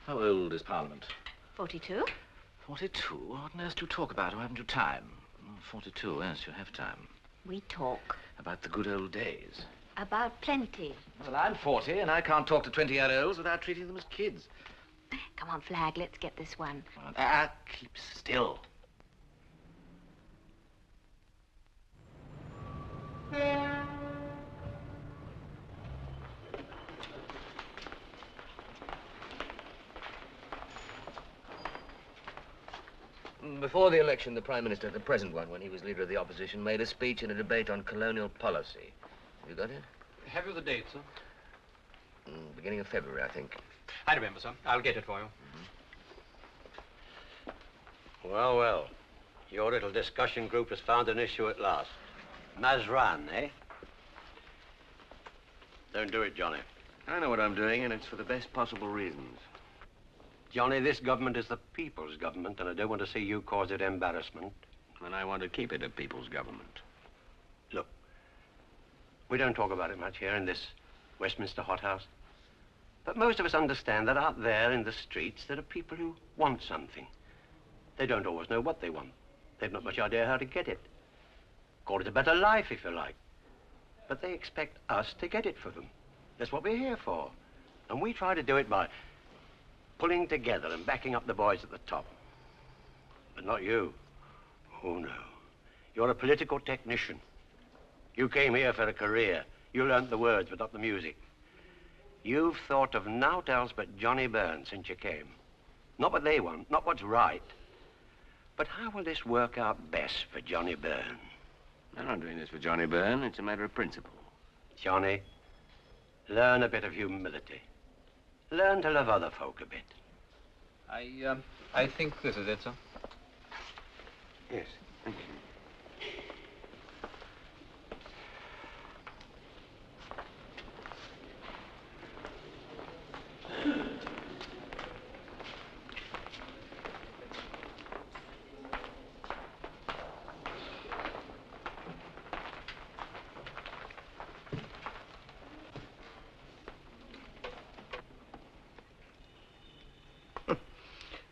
How old is Parliament? 42. 42? What on earth do you talk about? Or haven't you time? 42, yes, you have time. We talk. About the good old days. About plenty. Well, I'm 40, and I can't talk to 20-year-olds without treating them as kids. Come on, Flag, let's get this one. Keep still. Before the election, the Prime Minister, the present one, when he was leader of the opposition, made a speech in a debate on colonial policy. You got it? Have you the date, sir? Beginning of February, I think. I remember, sir. I'll get it for you. Well, well. Your little discussion group has found an issue at last. Mazran, eh? Don't do it, Johnny. I know what I'm doing, and it's for the best possible reasons. Johnny, this government is the people's government, and I don't want to see you cause it embarrassment. And I want to keep it a people's government. Look, we don't talk about it much here in this Westminster hothouse. But most of us understand that out there in the streets, there are people who want something. They don't always know what they want. They've not much idea how to get it. Call it a better life, if you like. But they expect us to get it for them. That's what we're here for. And we try to do it by pulling together and backing up the boys at the top. But not you. Oh, no. You're a political technician. You came here for a career. You learnt the words, but not the music. You've thought of naught else but Johnnie Byrne since you came. Not what they want, not what's right. But how will this work out best for Johnnie Byrne? I'm not doing this for Johnnie Byrne. It's a matter of principle. Johnny, learn a bit of humility. Learn to love other folk a bit. I think this is it, sir. Yes, thank you.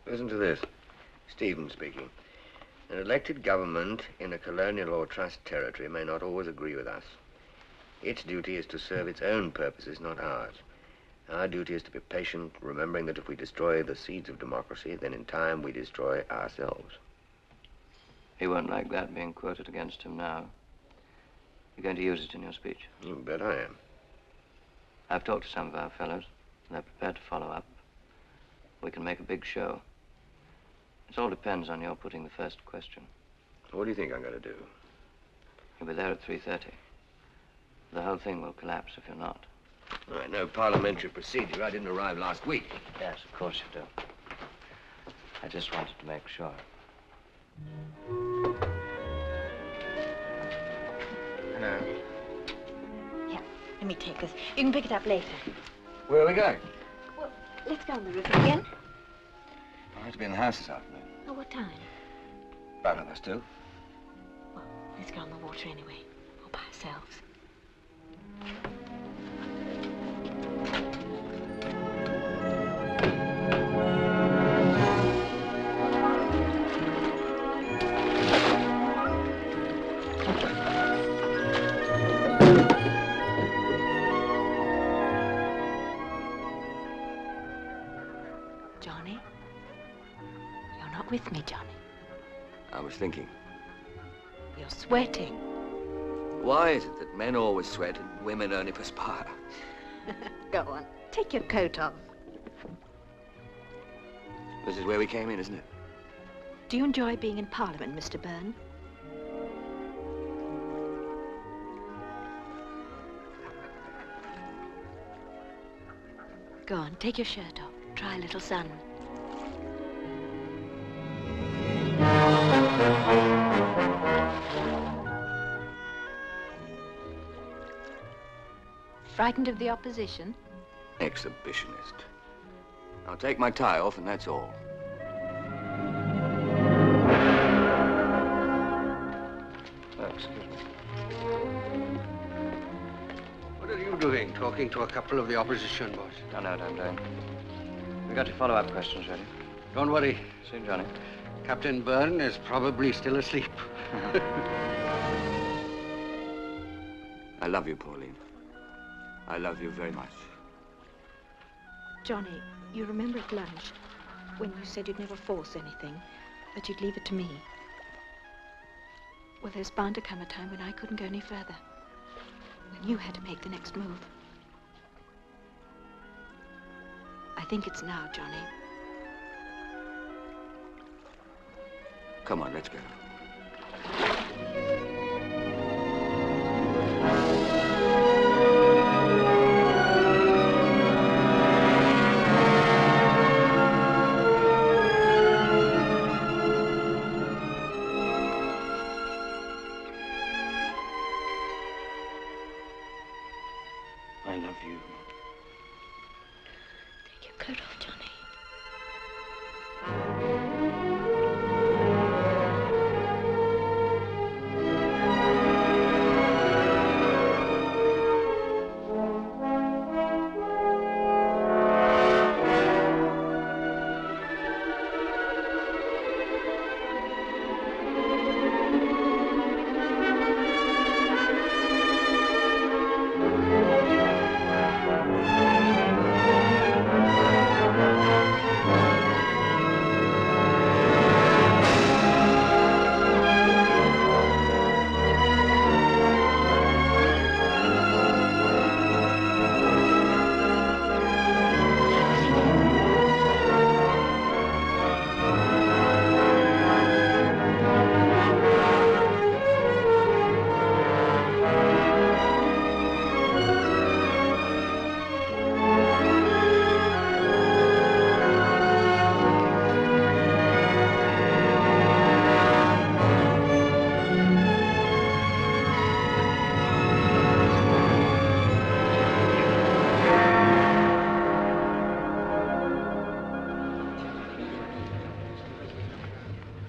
Listen to this. Stephen speaking. An elected government in a colonial or trust territory may not always agree with us. Its duty is to serve its own purposes, not ours. Our duty is to be patient, remembering that if we destroy the seeds of democracy, then in time we destroy ourselves. He won't like that being quoted against him now. You're going to use it in your speech? You bet I am. I've talked to some of our fellows, and they're prepared to follow up. We can make a big show. It all depends on your putting the first question. What do you think I'm going to do? You'll be there at 3:30. The whole thing will collapse if you're not. I know parliamentary procedure. I didn't arrive last week. Yes, of course you do. I just wanted to make sure. Hello. Yeah, let me take this. You can pick it up later. Where are we going? Well, let's go on the roof again. I have to be in the house this afternoon. Oh, what time? About half past 2. Well, let's go on the water anyway. All by ourselves. Johnnie? You're not with me, Johnnie. I was thinking. You're sweating. Why is it that men always sweat and women only perspire? Go on. Take your coat off. This is where we came in, isn't it? Do you enjoy being in Parliament, Mr. Byrne? Go on, take your shirt off. Try a little sun. Frightened of the opposition? Exhibitionist. I'll take my tie off and that's all. Oh, excuse me. What are you doing, talking to a couple of the opposition, boss? I know what I'm doing. We got your follow-up questions ready. Don't worry. See, Johnnie. Captain Byrne is probably still asleep. I love you, Pauline. I love you very much. Johnnie, you remember at lunch when you said you'd never force anything, that you'd leave it to me? Well, there's bound to come a time when I couldn't go any further. When you had to make the next move. I think it's now, Johnnie. Come on, let's go. I love you. Take your coat off, Johnnie.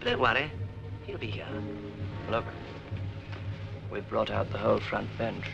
Don't worry. He'll be here. Look, we've brought out the whole front bench.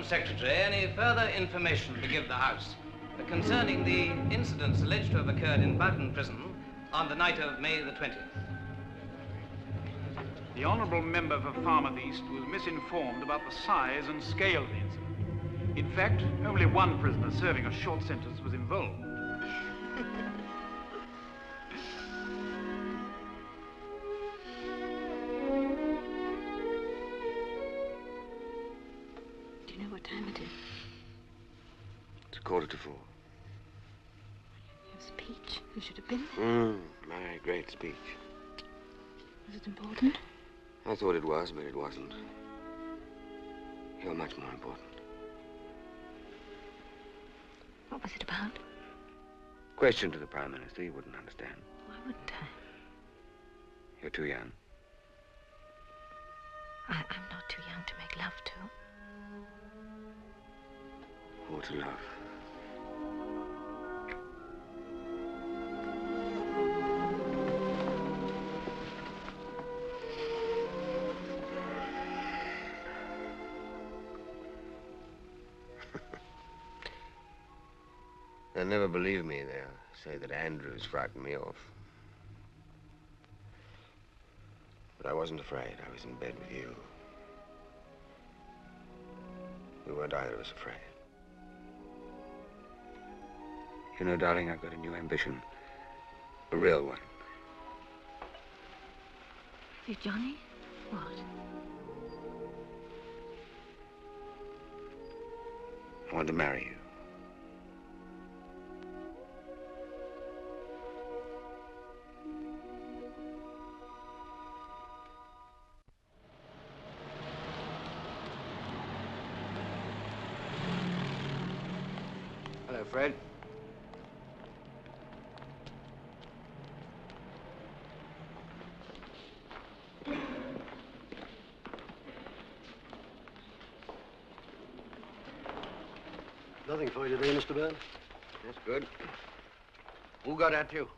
Secretary any further information to give the House concerning the incidents alleged to have occurred in Bowden Prison on the night of May the 20th. The honourable member for Falmouth East was misinformed about the size and scale of the incident. In fact, only one prisoner serving a short sentence was involved. Do you know what time it is? It's 3:45. Your speech. You should have been there. My great speech. Was it important? I thought it was, but it wasn't. You're much more important. What was it about? Question to the Prime Minister, you wouldn't understand. Why wouldn't I? You're too young. I'm not too young to make love to. Or to love. They'll never believe me. They'll say that Andrews frightened me off. But I wasn't afraid. I was in bed with you. We weren't either of us afraid. You know, darling, I've got a new ambition. A real one. Have you, Johnny? What? I want to marry you. Hello, Fred. Nothing for you today, Mr. Byrne? That's good. Who got at you?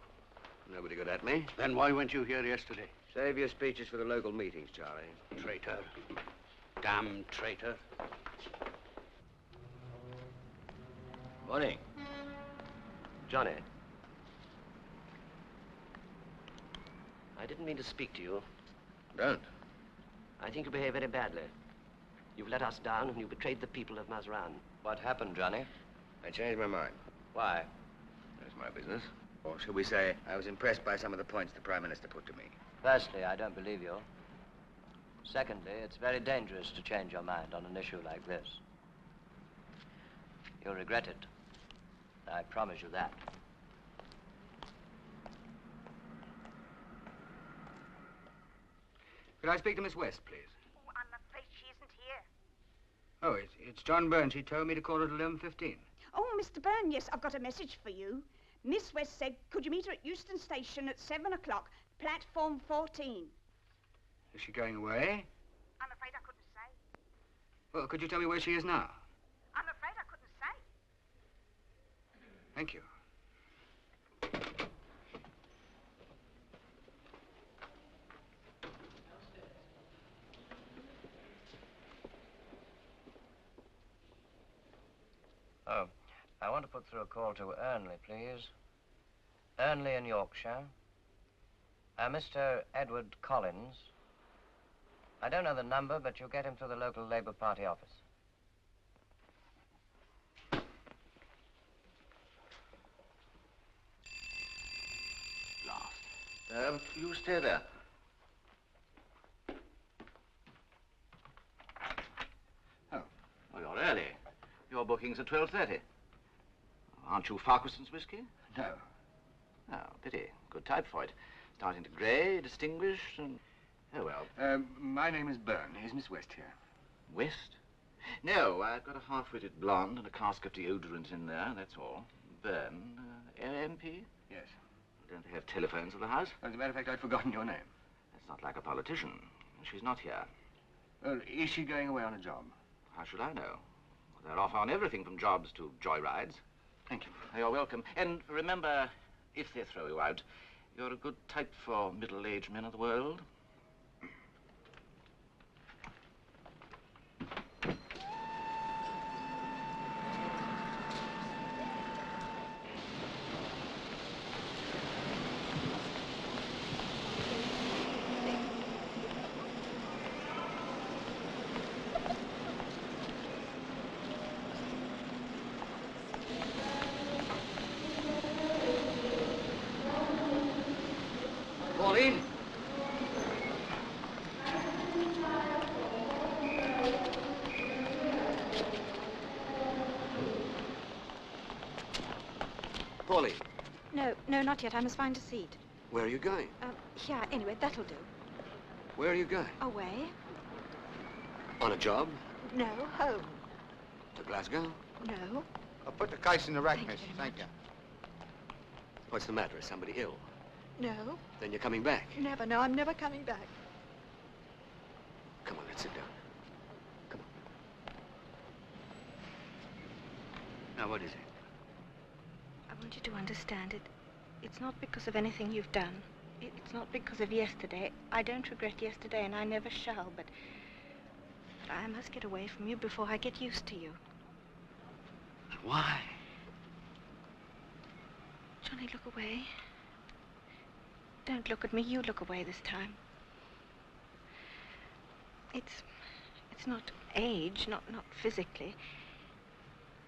Nobody got at me. Then why weren't you here yesterday? Save your speeches for the local meetings, Charlie. Traitor. Damn traitor. Morning. Johnny. I didn't mean to speak to you. Don't. I think you behave very badly. You've let us down and you betrayed the people of Mazran. What happened, Johnny? I changed my mind. Why? That's my business. Or should we say, I was impressed by some of the points the Prime Minister put to me. Firstly, I don't believe you. Secondly, it's very dangerous to change your mind on an issue like this. You'll regret it. I promise you that. Could I speak to Miss West, please? Oh, I'm afraid she isn't here. Oh, it's John Byrne. She told me to call at 11:15. Oh, Mr. Byrne, yes, I've got a message for you. Miss West said, could you meet her at Euston Station at 7 o'clock, platform 14? Is she going away? I'm afraid I couldn't say. Well, could you tell me where she is now? I'm afraid I couldn't say. Thank you. Oh, I want to put through a call to Ernley, please. Ernley in Yorkshire. Mr. Edward Collins. I don't know the number, but you'll get him through the local Labour Party office. You stay there. Oh, well, you're early. Your booking's at 12:30. Aren't you Farquharson's whiskey? No. Oh, pity. Good type for it. Starting to grey, distinguished, and... Oh, well. My name is Byrne. Is Miss West here? West? No, I've got a half-witted blonde and a cask of deodorant in there, that's all. Byrne, M.P.? Yes. Don't they have telephones at the house? As a matter of fact, I'd forgotten your name. That's not like a politician. She's not here. Well, is she going away on a job? How should I know? They're off on everything from jobs to joyrides. Thank you. You're welcome. And remember, if they throw you out, you're a good type for middle-aged men of the world. Pauline, No, no, not yet. I must find a seat. where are you going? Yeah, anyway, that'll do. Where are you going? Away? On a job? No, home. To Glasgow? No. I'll put the case in the rack, miss. Thank you. What's the matter? Is somebody ill? No. Then you're coming back. Never. No, I'm never coming back. Come on, let's sit down. Now, what is it? I want you to understand it. It's not because of anything you've done. It's not because of yesterday. I don't regret yesterday, and I never shall, but I must get away from you before I get used to you. Why? Johnny, look away. Don't look at me. You look away this time. It's not age, not physically.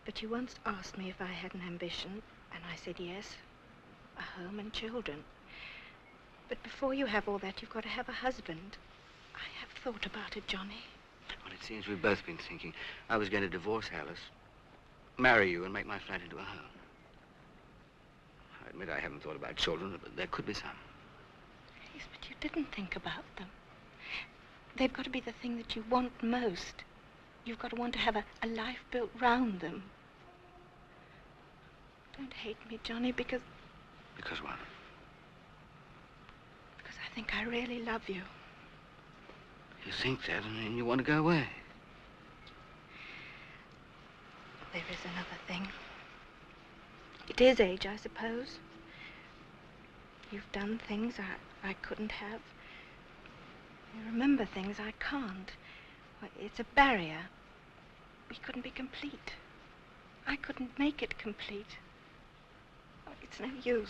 But you once asked me if I had an ambition, and I said yes. A home and children. But before you have all that, you've got to have a husband. I have thought about it, Johnny. Well, it seems we've both been thinking. I was going to divorce Alice, marry you, and make my flat into a home. I admit I haven't thought about children, but there could be some. Yes, but you didn't think about them. They've got to be the thing that you want most. You've got to want to have a life built round them. Don't hate me, Johnny, because... Because what? Because I think I really love you. You think that, and then you want to go away. There is another thing. It is age, I suppose. You've done things I couldn't have. You remember things I can't. Well, it's a barrier. We couldn't be complete. I couldn't make it complete. Oh, it's no use.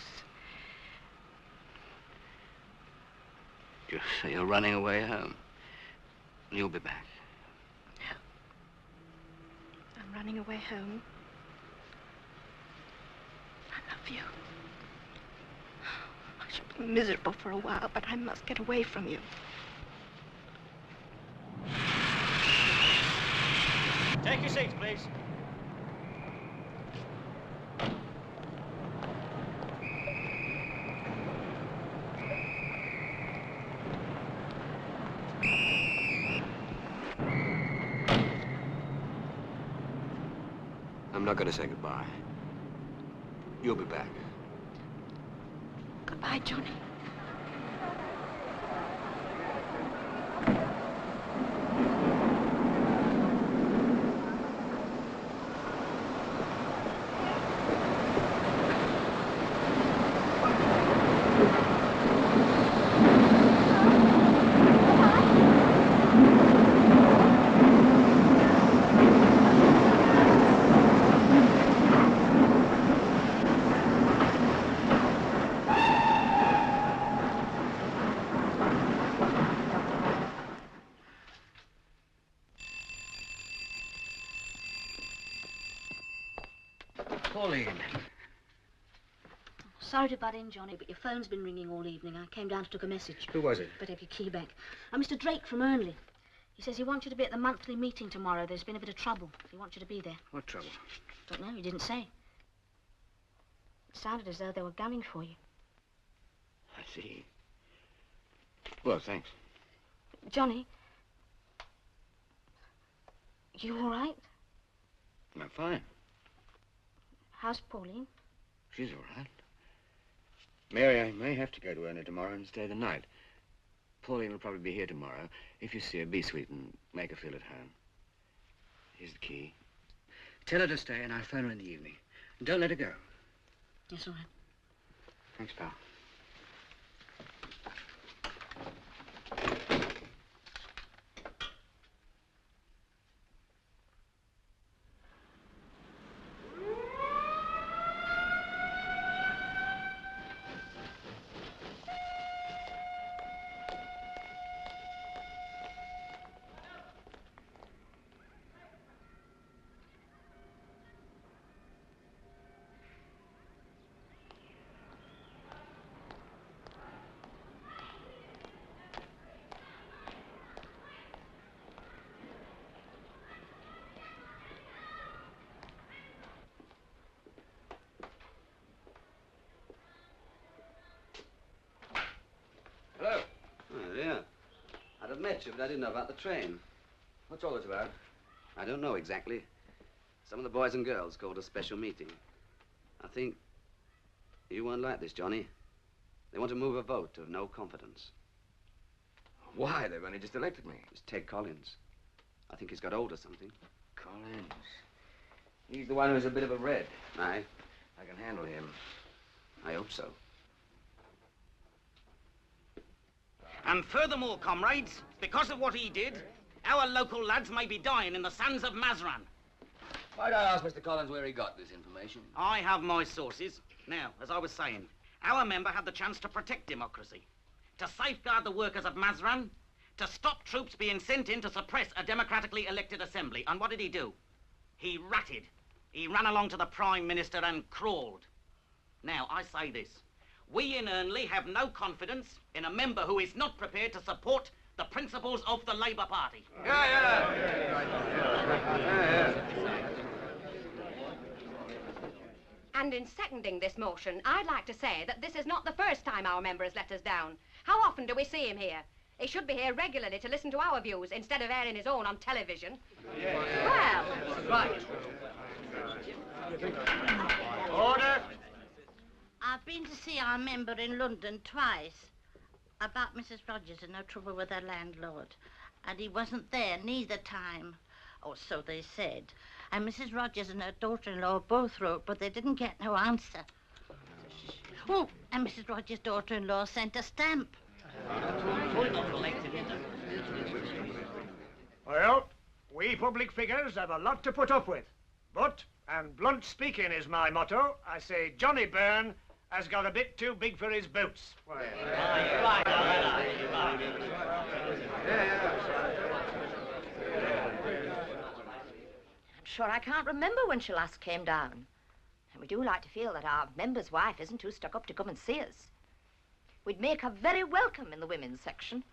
You say you're running away home. You'll be back. No. I'm running away home. I love you. I shall be miserable for a while, but I must get away from you. Take your seats, please. I'm not going to say goodbye. You'll be back. Goodbye, Johnny. Pauline. Sorry to butt in, Johnny, but your phone's been ringing all evening. I came down to take a message. Who was it? Better have your key back. Mr. Drake from Ernley. He says he wants you to be at the monthly meeting tomorrow. There's been a bit of trouble. He wants you to be there. What trouble? Don't know. He didn't say. It sounded as though they were gunning for you. I see. Well, thanks. Johnny. You all right? I'm fine. How's Pauline? She's all right. Mary, I may have to go to Ernley tomorrow and stay the night. Pauline will probably be here tomorrow. If you see her, be sweet and make her feel at home. Here's the key. Tell her to stay and I'll phone her in the evening. And don't let her go. Yes, all right. Thanks, pal. met you, but I didn't know about the train. What's all this about? I don't know exactly. Some of the boys and girls called a special meeting. I think you won't like this, Johnny. They want to move a vote of no confidence. Why? They've only just elected me. It's Ted Collins. I think he's got old or something. Collins. He's the one who's a bit of a red. Aye. I can handle him. I hope so. And furthermore, comrades, because of what he did, our local lads may be dying in the sands of Mazran. Might I ask Mr. Collins where he got this information? I have my sources. Now, as I was saying, our member had the chance to protect democracy, to safeguard the workers of Mazran, to stop troops being sent in to suppress a democratically elected assembly. And what did he do? He ratted. He ran along to the Prime Minister and crawled. Now, I say this. We in Ernley have no confidence in a member who is not prepared to support the principles of the Labour Party. And in seconding this motion, I'd like to say that this is not the first time our member has let us down. How often do we see him here? He should be here regularly to listen to our views instead of airing his own on television. Well... Right. Order! I've been to see our member in London twice about Mrs. Rogers and her trouble with her landlord. And he wasn't there neither time. Or so they said. And Mrs. Rogers and her daughter-in-law both wrote, but they didn't get no answer. Oh, and Mrs. Rogers' daughter-in-law sent a stamp. Well, we public figures have a lot to put up with. But, and blunt speaking is my motto, I say Johnnie Byrne has got a bit too big for his boots. I'm sure I can't remember when she last came down. And we do like to feel that our member's wife isn't too stuck up to come and see us. We'd make her very welcome in the women's section.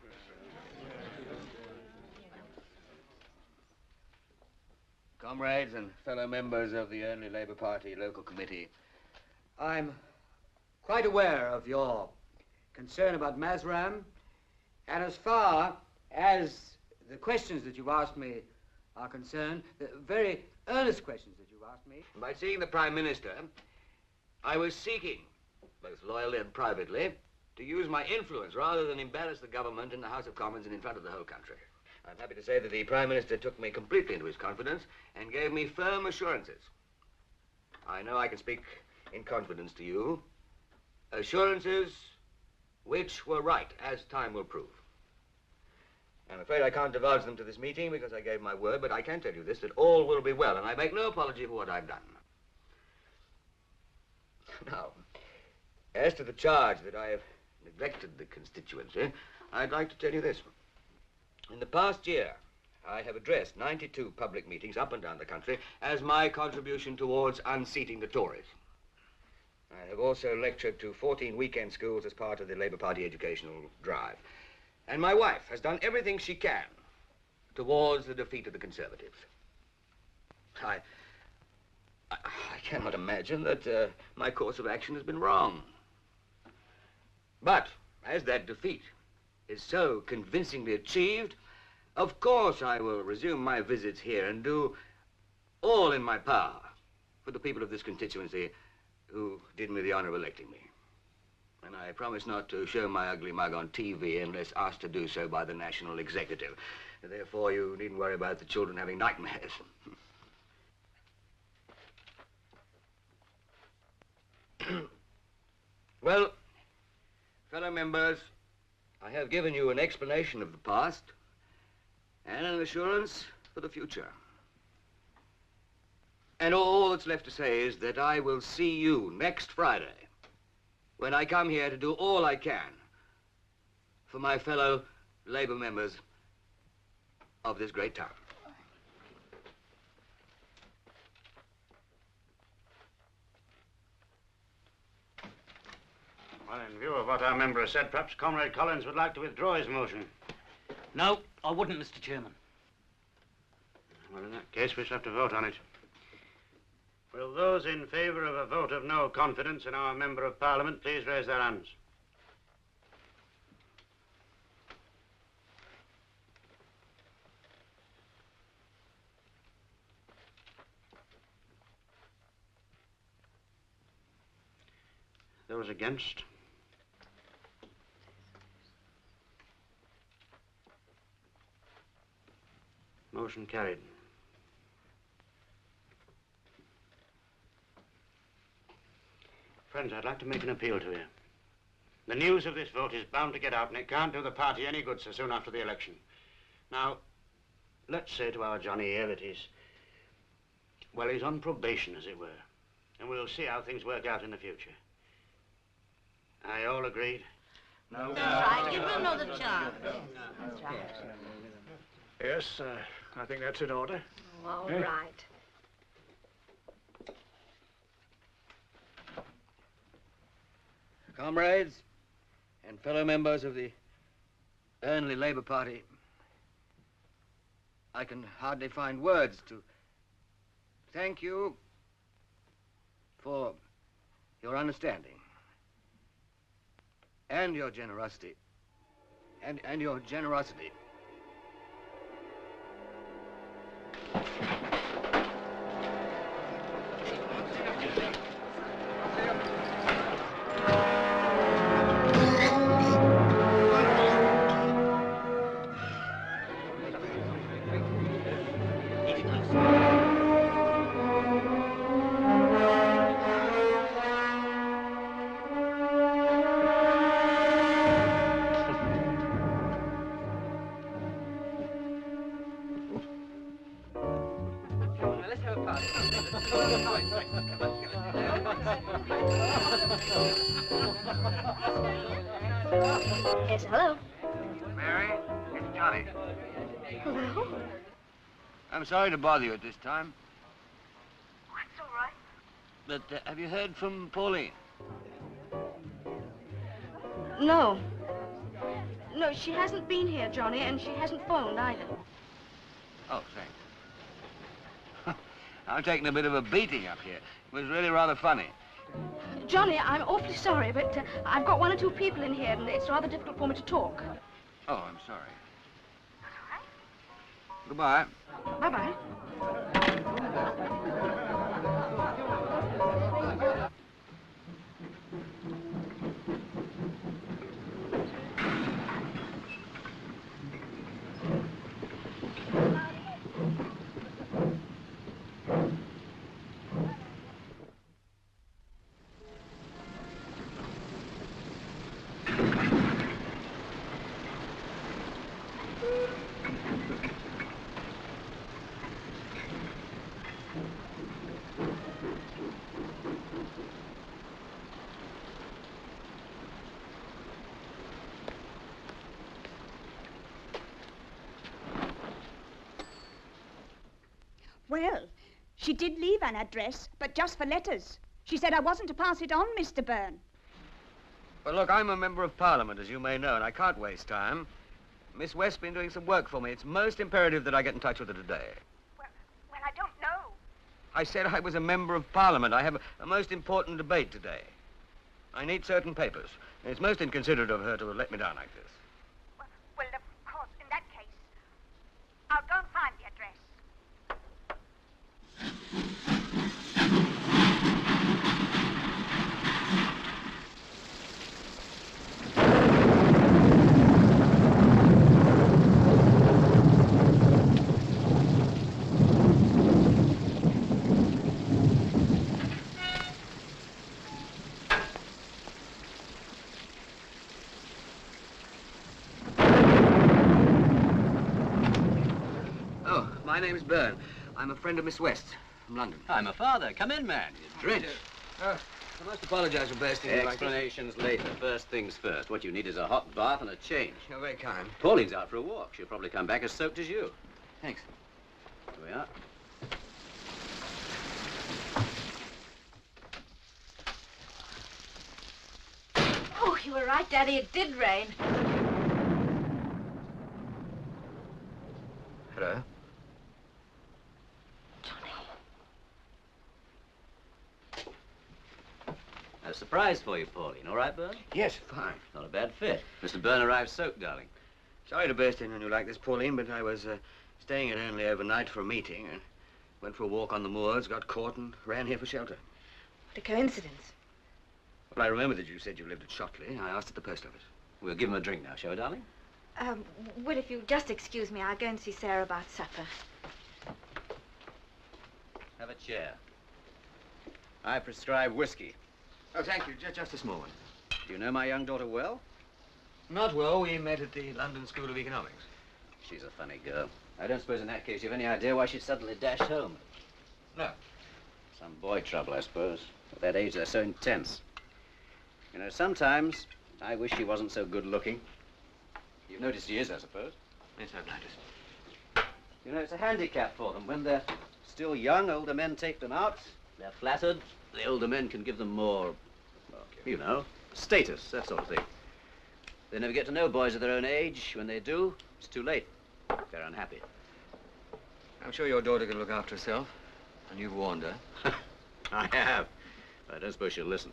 Comrades and fellow members of the Ernley Labour Party Local Committee, I'm quite aware of your concern about Mazram, and as far as the questions that you've asked me are concerned, the very earnest questions that you've asked me... by seeing the Prime Minister, I was seeking, both loyally and privately, to use my influence rather than embarrass the government in the House of Commons and in front of the whole country. I'm happy to say that the Prime Minister took me completely into his confidence and gave me firm assurances. I know I can speak in confidence to you. Assurances which were right, as time will prove. I'm afraid I can't divulge them to this meeting because I gave my word, but I can tell you this, that all will be well, and I make no apology for what I've done. Now, as to the charge that I have neglected the constituency, I'd like to tell you this. In the past year, I have addressed 92 public meetings up and down the country as my contribution towards unseating the Tories. I have also lectured to 14 weekend schools as part of the Labour Party educational drive. And my wife has done everything she can towards the defeat of the Conservatives. I cannot imagine that my course of action has been wrong. But as that defeat is so convincingly achieved, of course I will resume my visits here and do all in my power for the people of this constituency who did me the honor of electing me. And I promise not to show my ugly mug on TV unless asked to do so by the National Executive. Therefore, you needn't worry about the children having nightmares. Well, fellow members, I have given you an explanation of the past and an assurance for the future. And all that's left to say is that I will see you next Friday when I come here to do all I can for my fellow Labour members of this great town. Well, in view of what our member has said, perhaps Comrade Collins would like to withdraw his motion. No, I wouldn't, Mr. Chairman. Well, in that case, we shall have to vote on it. Will those in favour of a vote of no confidence in our Member of Parliament please raise their hands? Those against? Motion carried. Friends, I'd like to make an appeal to you. The news of this vote is bound to get out, and it can't do the party any good so soon after the election. Now, let's say to our Johnnie here that he's on probation, as it were. And we'll see how things work out in the future. Are you all agreed? No. That's right. Give him another chance. That's right. Yes, I think that's in order. All Eh? right. Comrades and fellow members of the Burnley Labour Party, I can hardly find words to thank you for your understanding and your generosity and your generosity. Yes, hello. Mary, it's Johnnie. Hello? I'm sorry to bother you at this time, That's all right. but have you heard from Pauline? No. No, she hasn't been here, Johnnie, and she hasn't phoned either. Oh, thanks. I'm taking a bit of a beating up here. It was really rather funny. Johnnie, I'm awfully sorry, but I've got one or two people in here, and it's rather difficult for me to talk. Oh, I'm sorry. Goodbye. Bye-bye. Well, she did leave an address, but just for letters. She said I wasn't to pass it on, Mr. Byrne. Well, look, I'm a member of Parliament, as you may know, and I can't waste time. Miss West's been doing some work for me. It's most imperative that I get in touch with her today. Well, I don't know. I said I was a member of Parliament. I have a most important debate today. I need certain papers, and it's most inconsiderate of her to let me down like this. Well, of course, in that case, I'll go and find the address. Oh, my name's Byrne. I'm a friend of Miss West's from London. I'm a father. Come in, man. You're drenched. I must apologize for bursting in like this. Explanations later. First things first. What you need is a hot bath and a change. You're very kind. Pauline's out for a walk. She'll probably come back as soaked as you. Thanks. Here we are. Oh, you were right, Daddy. It did rain. Hello? A surprise for you, Pauline. All right, Byrne? Yes, fine. Not a bad fit. Mr. Byrne arrived soaked, darling. Sorry to burst in on you like this, Pauline, but I was staying at Hernley overnight for a meeting and went for a walk on the moors, got caught and ran here for shelter. What a coincidence. Well, I remember that you said you lived at Shotley. I asked at the post office. We'll give him a drink now, shall we, darling? Well, if you'll just excuse me, I'll go and see Sarah about supper. Have a chair. I prescribe whiskey. Oh, thank you. Just a small one. Do you know my young daughter well? Not well. We met at the London School of Economics. She's a funny girl. I don't suppose in that case you have any idea why she suddenly dashed home. No. Some boy trouble, I suppose. At that age, they're so intense. You know, sometimes I wish she wasn't so good looking. You've noticed she is, I suppose. Yes, I've noticed. You know, it's a handicap for them. When they're still young, older men take them out. They're flattered. The older men can give them more, well, you know, status, that sort of thing. They never get to know boys of their own age. When they do, it's too late. They're unhappy. I'm sure your daughter can look after herself. And you've warned her. I have. I don't suppose she'll listen.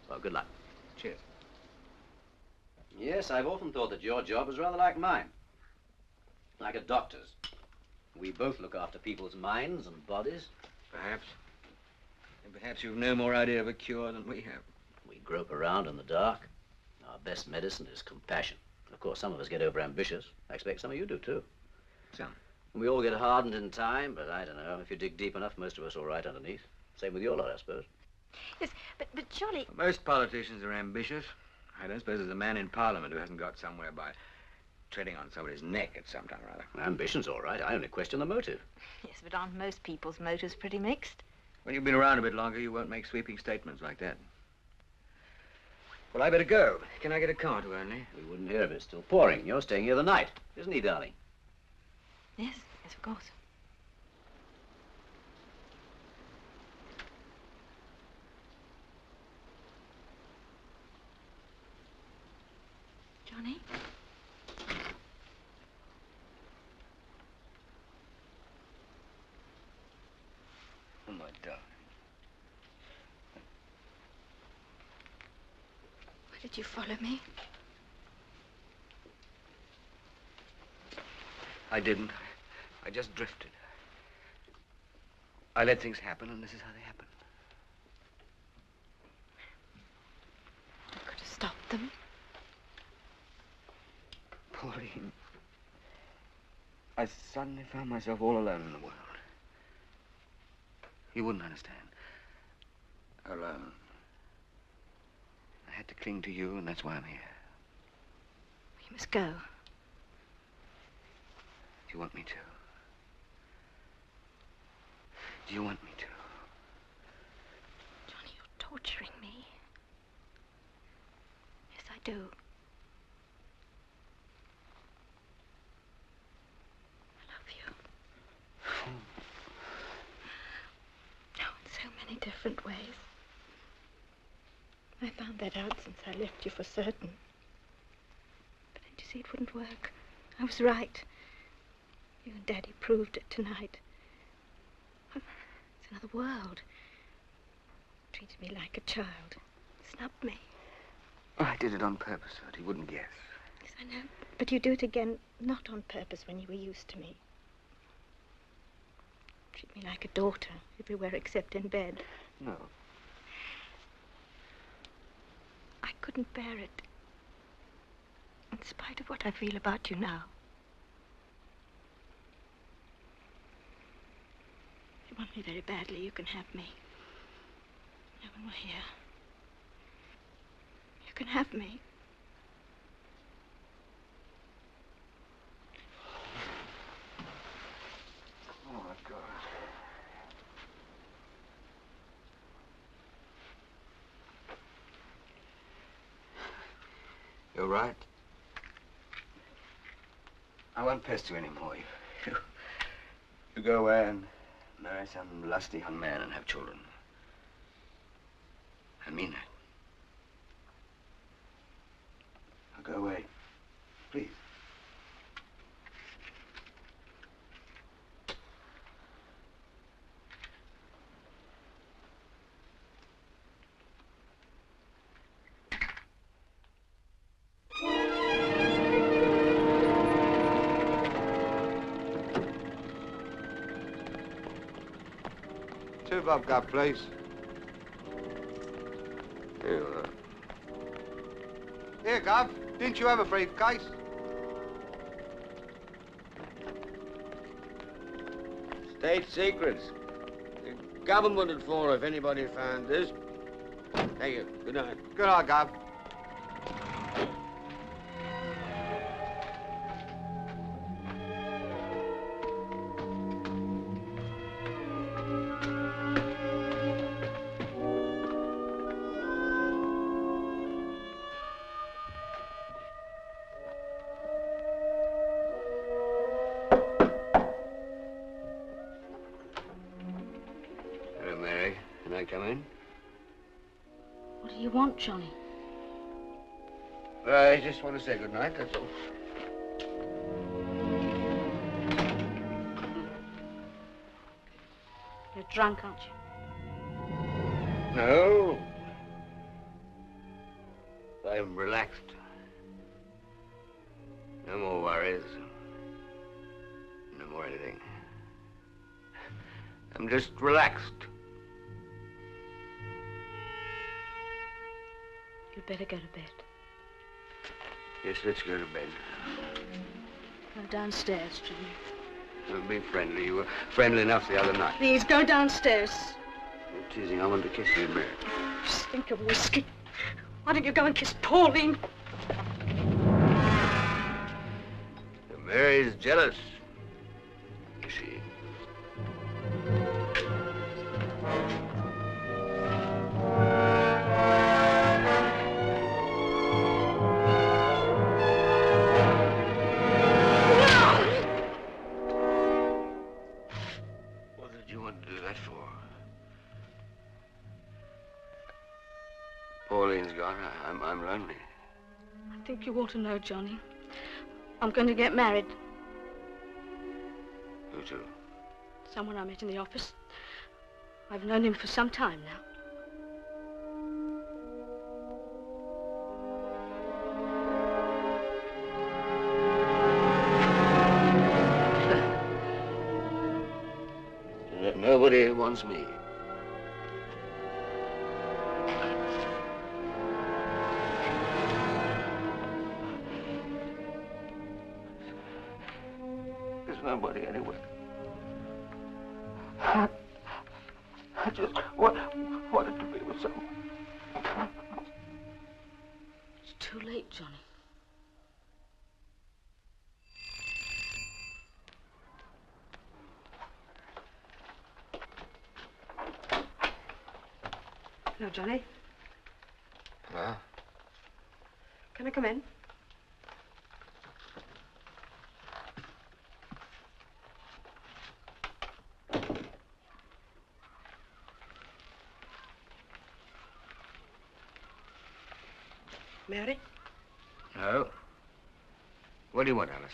Well, good luck. Cheers. Yes, I've often thought that your job was rather like mine. Like a doctor's. We both look after people's minds and bodies. Perhaps. And perhaps you've no more idea of a cure than we have. We grope around in the dark. Our best medicine is compassion. Of course, some of us get overambitious. I expect some of you do, too. Some. We all get hardened in time, but I don't know. If you dig deep enough, most of us are all right underneath. Same with your lot, I suppose. Yes, but Johnny... Most politicians are ambitious. I don't suppose there's a man in Parliament who hasn't got somewhere by treading on somebody's neck at some time or other. Ambition's all right. I only question the motive. Yes, but aren't most people's motives pretty mixed? When you've been around a bit longer, you won't make sweeping statements like that. Well, I better go. Can I get a car to Burnley? We wouldn't hear of it. Still pouring. You're staying here the night, isn't he, darling? Yes, yes, of course. Johnny? Oh, my darling. Why did you follow me? I didn't. I just drifted. I let things happen, and this is how they happen. I could have stopped them. Pauline, I suddenly found myself all alone in the world. You wouldn't understand. Alone. I had to cling to you, and that's why I'm here. You must go. Do you want me to? Do you want me to? Johnny, you're torturing me. Yes, I do. I love you. Oh, in so many different ways. I found that out since I left you for certain. But then you see, it wouldn't work. I was right. You and Daddy proved it tonight. It's another world. Treated me like a child. Snubbed me. Oh, I did it on purpose so that he wouldn't guess. Yes, I know. But you do it again, not on purpose when you were used to me. Treat me like a daughter, everywhere except in bed. No. I couldn't bear it. In spite of what I feel about you now. If you want me very badly, you can have me. No one will hear. You can have me. Oh, my God. You're right. I won't pester you anymore. You go away and marry some lusty young man and have children. I mean that. Now go away, please. Two I've got, please. Here you are. Here, Gov. Didn't you have a briefcase? State secrets. The government would fall if anybody found this. Thank you. Good night. Good night, Gov. Hello, Mary. Can I come in? What do you want, Johnny? I just want to say good night, that's all. You're drunk, aren't you? No. I'm relaxed. No more worries. No more anything. I'm just relaxed. You'd better go to bed. Yes, let's go to bed. Go downstairs, Johnny. Don't be friendly. You were friendly enough the other night. Please, go downstairs. You're teasing. I want to kiss you, Mary. Just think of whiskey. Why don't you go and kiss Pauline? Mary's jealous. Is she? What did you want to do that for? Pauline's gone. I'm lonely. I think you ought to know, Johnny. I'm going to get married. Who to? Someone I met in the office. I've known him for some time now. Nobody wants me. There's nobody anywhere. I just wanted to be with someone. It's too late, Johnny. Hello, Johnny. Well, Can I come in? Mary, no. What do you want, Alice?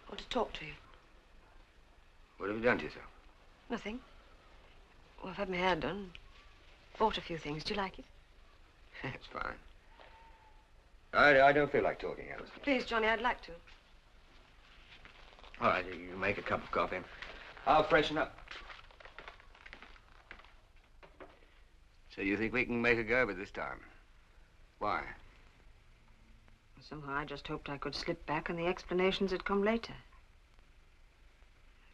I want to talk to you. What have you done to yourself? Nothing. Well, I've had my hair done. Bought a few things. Do you like it? It's fine. I don't feel like talking, Alice. Please, Johnny, I'd like to. All right, you make a cup of coffee. I'll freshen up. So you think we can make a go of it this time? Why? Somehow I just hoped I could slip back and the explanations would come later.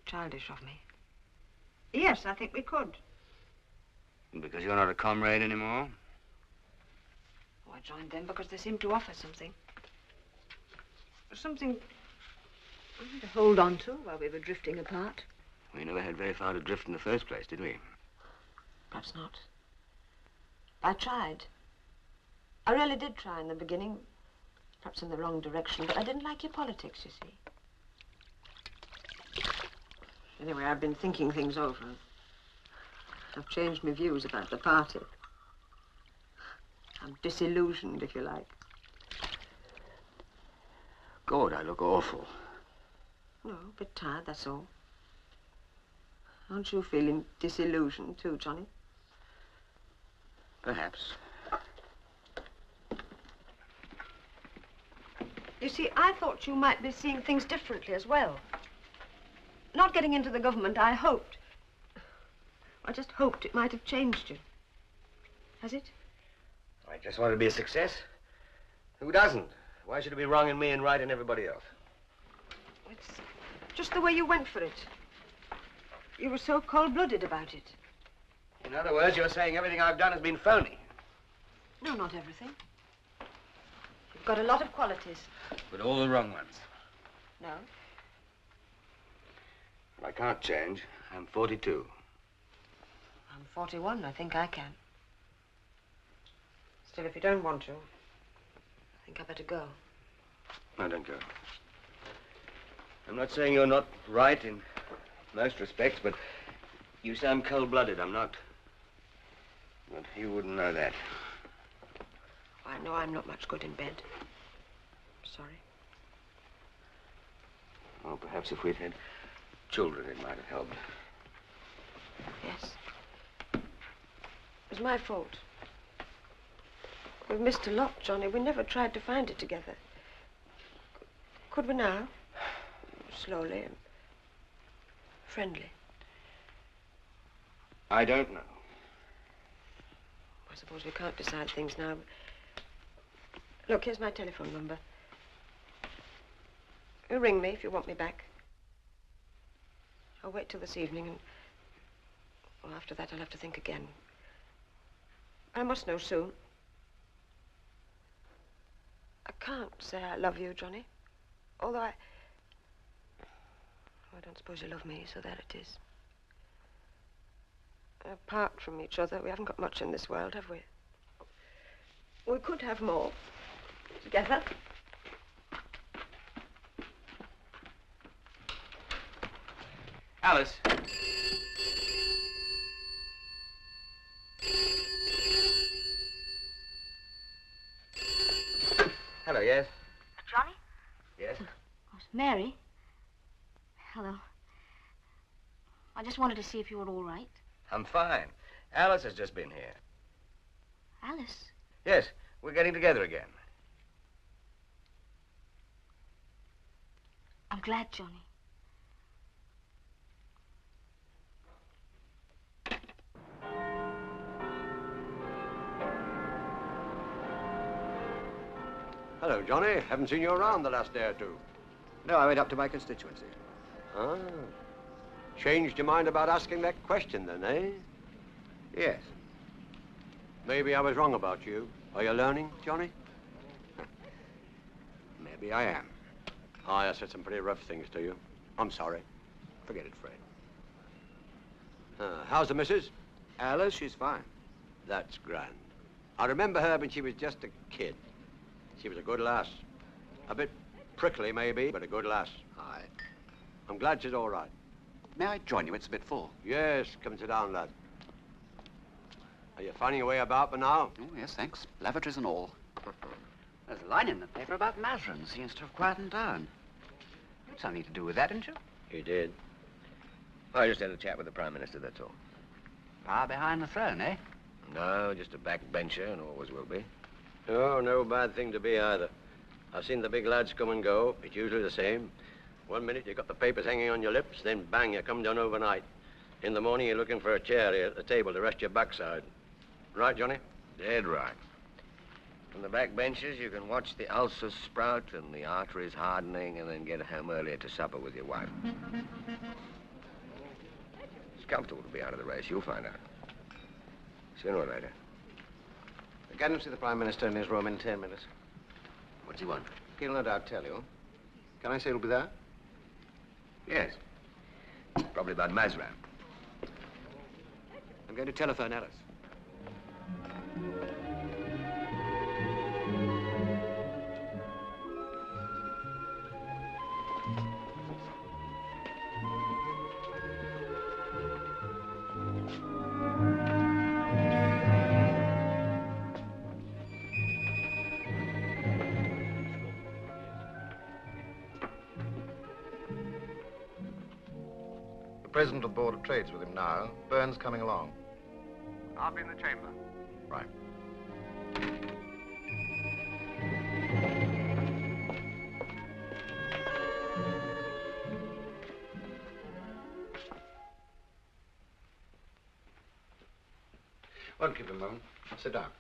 Childish of me. Yes, I think we could. Because you're not a comrade anymore? Oh, I joined them because they seemed to offer something. Something to hold on to while we were drifting apart. We never had very far to drift in the first place, did we? Perhaps not. I tried. I really did try in the beginning. Perhaps in the wrong direction, but I didn't like your politics, you see. Anyway, I've been thinking things over. I've changed my views about the party. I'm disillusioned, if you like. God, I look awful. No, a bit tired, that's all. Aren't you feeling disillusioned too, Johnny? Perhaps. You see, I thought you might be seeing things differently as well. Not getting into the government, I hoped. I just hoped it might have changed you. Has it? I just want to be a success. Who doesn't? Why should it be wrong in me and right in everybody else? It's just the way you went for it. You were so cold-blooded about it. In other words, you're saying everything I've done has been phony. No, not everything. You've got a lot of qualities. But all the wrong ones. No? But I can't change. I'm 42. I'm 41. I think I can. Still, if you don't want to, I think I better go. No, don't go. I'm not saying you're not right in most respects, but you say I'm cold-blooded. I'm not. But you wouldn't know that. I know I'm not much good in bed. Sorry. Well, perhaps if we'd had children, it might have helped. Yes. It was my fault. We've missed a lot, Johnny. We never tried to find it together. Could we now? Slowly and friendly. I don't know. I suppose we can't decide things now. Look, here's my telephone number. You ring me if you want me back. I'll wait till this evening and... well, after that I'll have to think again. I must know soon. I can't say I love you, Johnny. Although I don't suppose you love me, so there it is. Apart from each other, we haven't got much in this world, have we? We could have more. Together. Alice. Hello, yes? Johnny? Yes? Oh, it's Mary. Hello. I just wanted to see if you were all right. I'm fine. Alice has just been here. Alice? Yes, we're getting together again. I'm glad, Johnny. Hello, Johnny. Haven't seen you around the last day or two. No, I went up to my constituency. Ah. Changed your mind about asking that question, then, eh? Yes. Maybe I was wrong about you. Are you learning, Johnny? Maybe I am. I said some pretty rough things to you. I'm sorry. Forget it, Fred. How's the missus? Alice, she's fine. That's grand. I remember her when she was just a kid. She was a good lass. A bit prickly, maybe, but a good lass. Aye. I'm glad she's all right. May I join you? It's a bit full. Yes, come sit down, lad. Are you finding your way about for now? Oh, yes, thanks. Lavatories and all. There's a line in the paper about Mazrin. Seems to have quietened down. You had something to do with that, didn't you? He did. I just had a chat with the Prime Minister, that's all. Far behind the throne, eh? No, just a backbencher and always will be. Oh, no bad thing to be either. I've seen the big lads come and go. It's usually the same. One minute you got the papers hanging on your lips, then bang, you come down overnight. In the morning you're looking for a chair here at the table to rest your backside. Right, Johnny? Dead right. From the back benches, you can watch the ulcers sprout and the arteries hardening and then get home earlier to supper with your wife. It's comfortable to be out of the race. You'll find out. Sooner or later. Get him to see the Prime Minister in his room in 10 minutes. What's he want? He'll no doubt tell you. Can I say he'll be there? Yes. Probably about Mazran. I'm going to telephone Alice. President of the Board of Trade's with him now. Byrne's coming along. I'll be in the chamber. Right. Won't keep a moment. Sit down.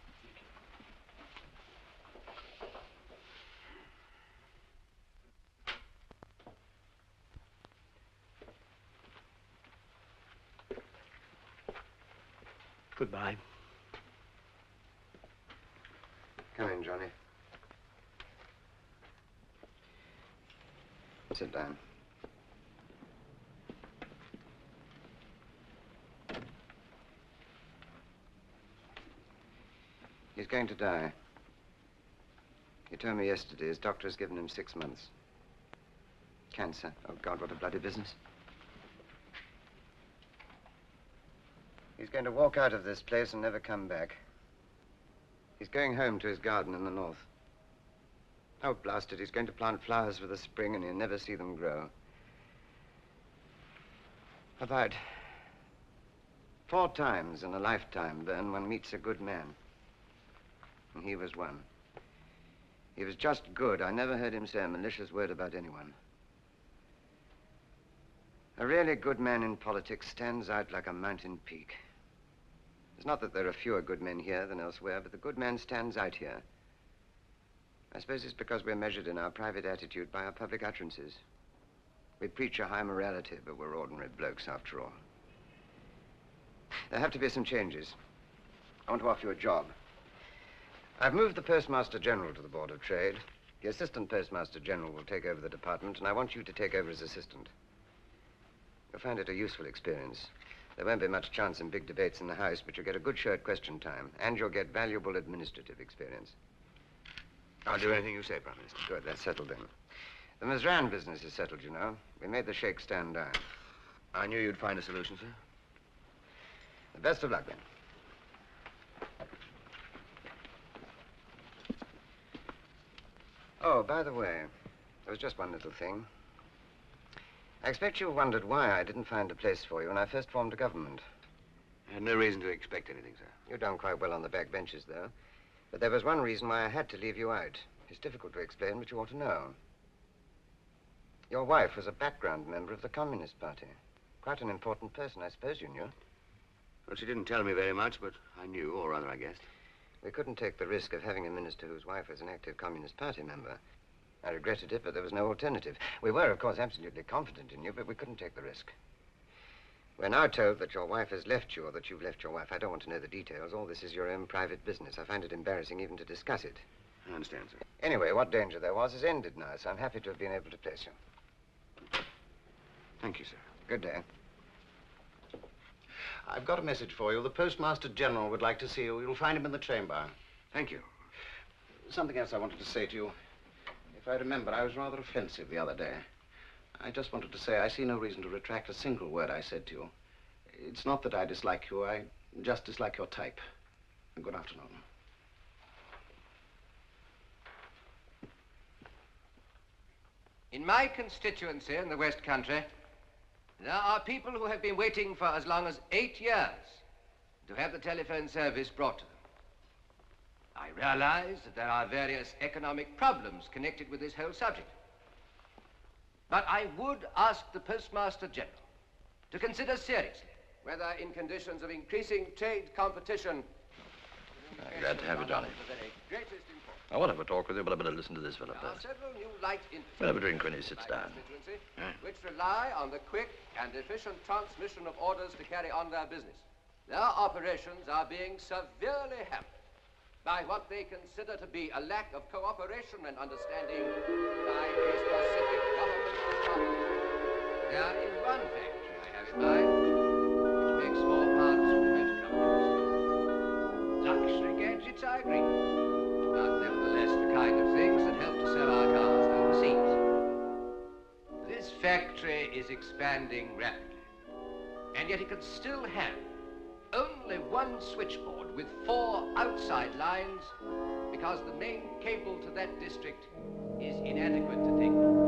Goodbye. Come in, Johnny. Sit down. He's going to die. He told me yesterday his doctor has given him 6 months. Cancer. Oh, God, what a bloody business. He's going to walk out of this place and never come back. He's going home to his garden in the north. Oh, blast it, he's going to plant flowers for the spring and he'll never see them grow. About 4 times in a lifetime, Byrne, one meets a good man. And he was one. He was just good. I never heard him say a malicious word about anyone. A really good man in politics stands out like a mountain peak. It's not that there are fewer good men here than elsewhere, but the good man stands out here. I suppose it's because we're measured in our private attitude by our public utterances. We preach a high morality, but we're ordinary blokes after all. There have to be some changes. I want to offer you a job. I've moved the Postmaster General to the Board of Trade. The Assistant Postmaster General will take over the department, and I want you to take over as assistant. You'll find it a useful experience. There won't be much chance in big debates in the House, but you'll get a good short question time, and you'll get valuable administrative experience. I'll do anything you say, Prime Minister. Good, that's settled then. The Mazran business is settled, you know. We made the Sheikh stand down. I knew you'd find a solution, sir. The best of luck, then. Oh, by the way, there was just one little thing. I expect you wondered why I didn't find a place for you when I first formed a government. I had no reason to expect anything, sir. You've done quite well on the back benches, though. But there was one reason why I had to leave you out. It's difficult to explain, but you ought to know. Your wife was a background member of the Communist Party. Quite an important person, I suppose you knew. Well, she didn't tell me very much, but I knew, or rather, I guessed. We couldn't take the risk of having a minister whose wife was an active Communist Party member. I regretted it, but there was no alternative. We were, of course, absolutely confident in you, but we couldn't take the risk. We're now told that your wife has left you, or that you've left your wife. I don't want to know the details. All this is your own private business. I find it embarrassing even to discuss it. I understand, sir. Anyway, what danger there was is ended now, so I'm happy to have been able to place you. Thank you, sir. Good day. I've got a message for you. The Postmaster General would like to see you. You'll find him in the chamber. Thank you. Something else I wanted to say to you. If I remember, I was rather offensive the other day. I just wanted to say I see no reason to retract a single word I said to you. It's not that I dislike you. I just dislike your type. Good afternoon. In my constituency in the West Country, there are people who have been waiting for as long as 8 years to have the telephone service brought to them. I realize that there are various economic problems connected with this whole subject. But I would ask the Postmaster General to consider seriously whether in conditions of increasing trade competition... Glad to have you, Johnny. I want to have a talk with you, but I better listen to this fellow There are first. several new light We'll have a drink when he sits down. which rely on the quick and efficient transmission of orders to carry on their business. Their operations are being severely hampered by what they consider to be a lack of cooperation and understanding by a specific government department. There is one factory I have in mind, which makes small parts for the motor companies. Luxury gadgets, I agree, but nevertheless the kind of things that help to sell our cars overseas. This factory is expanding rapidly, and yet it can still have only one switchboard with 4 outside lines because the main cable to that district is inadequate to take them.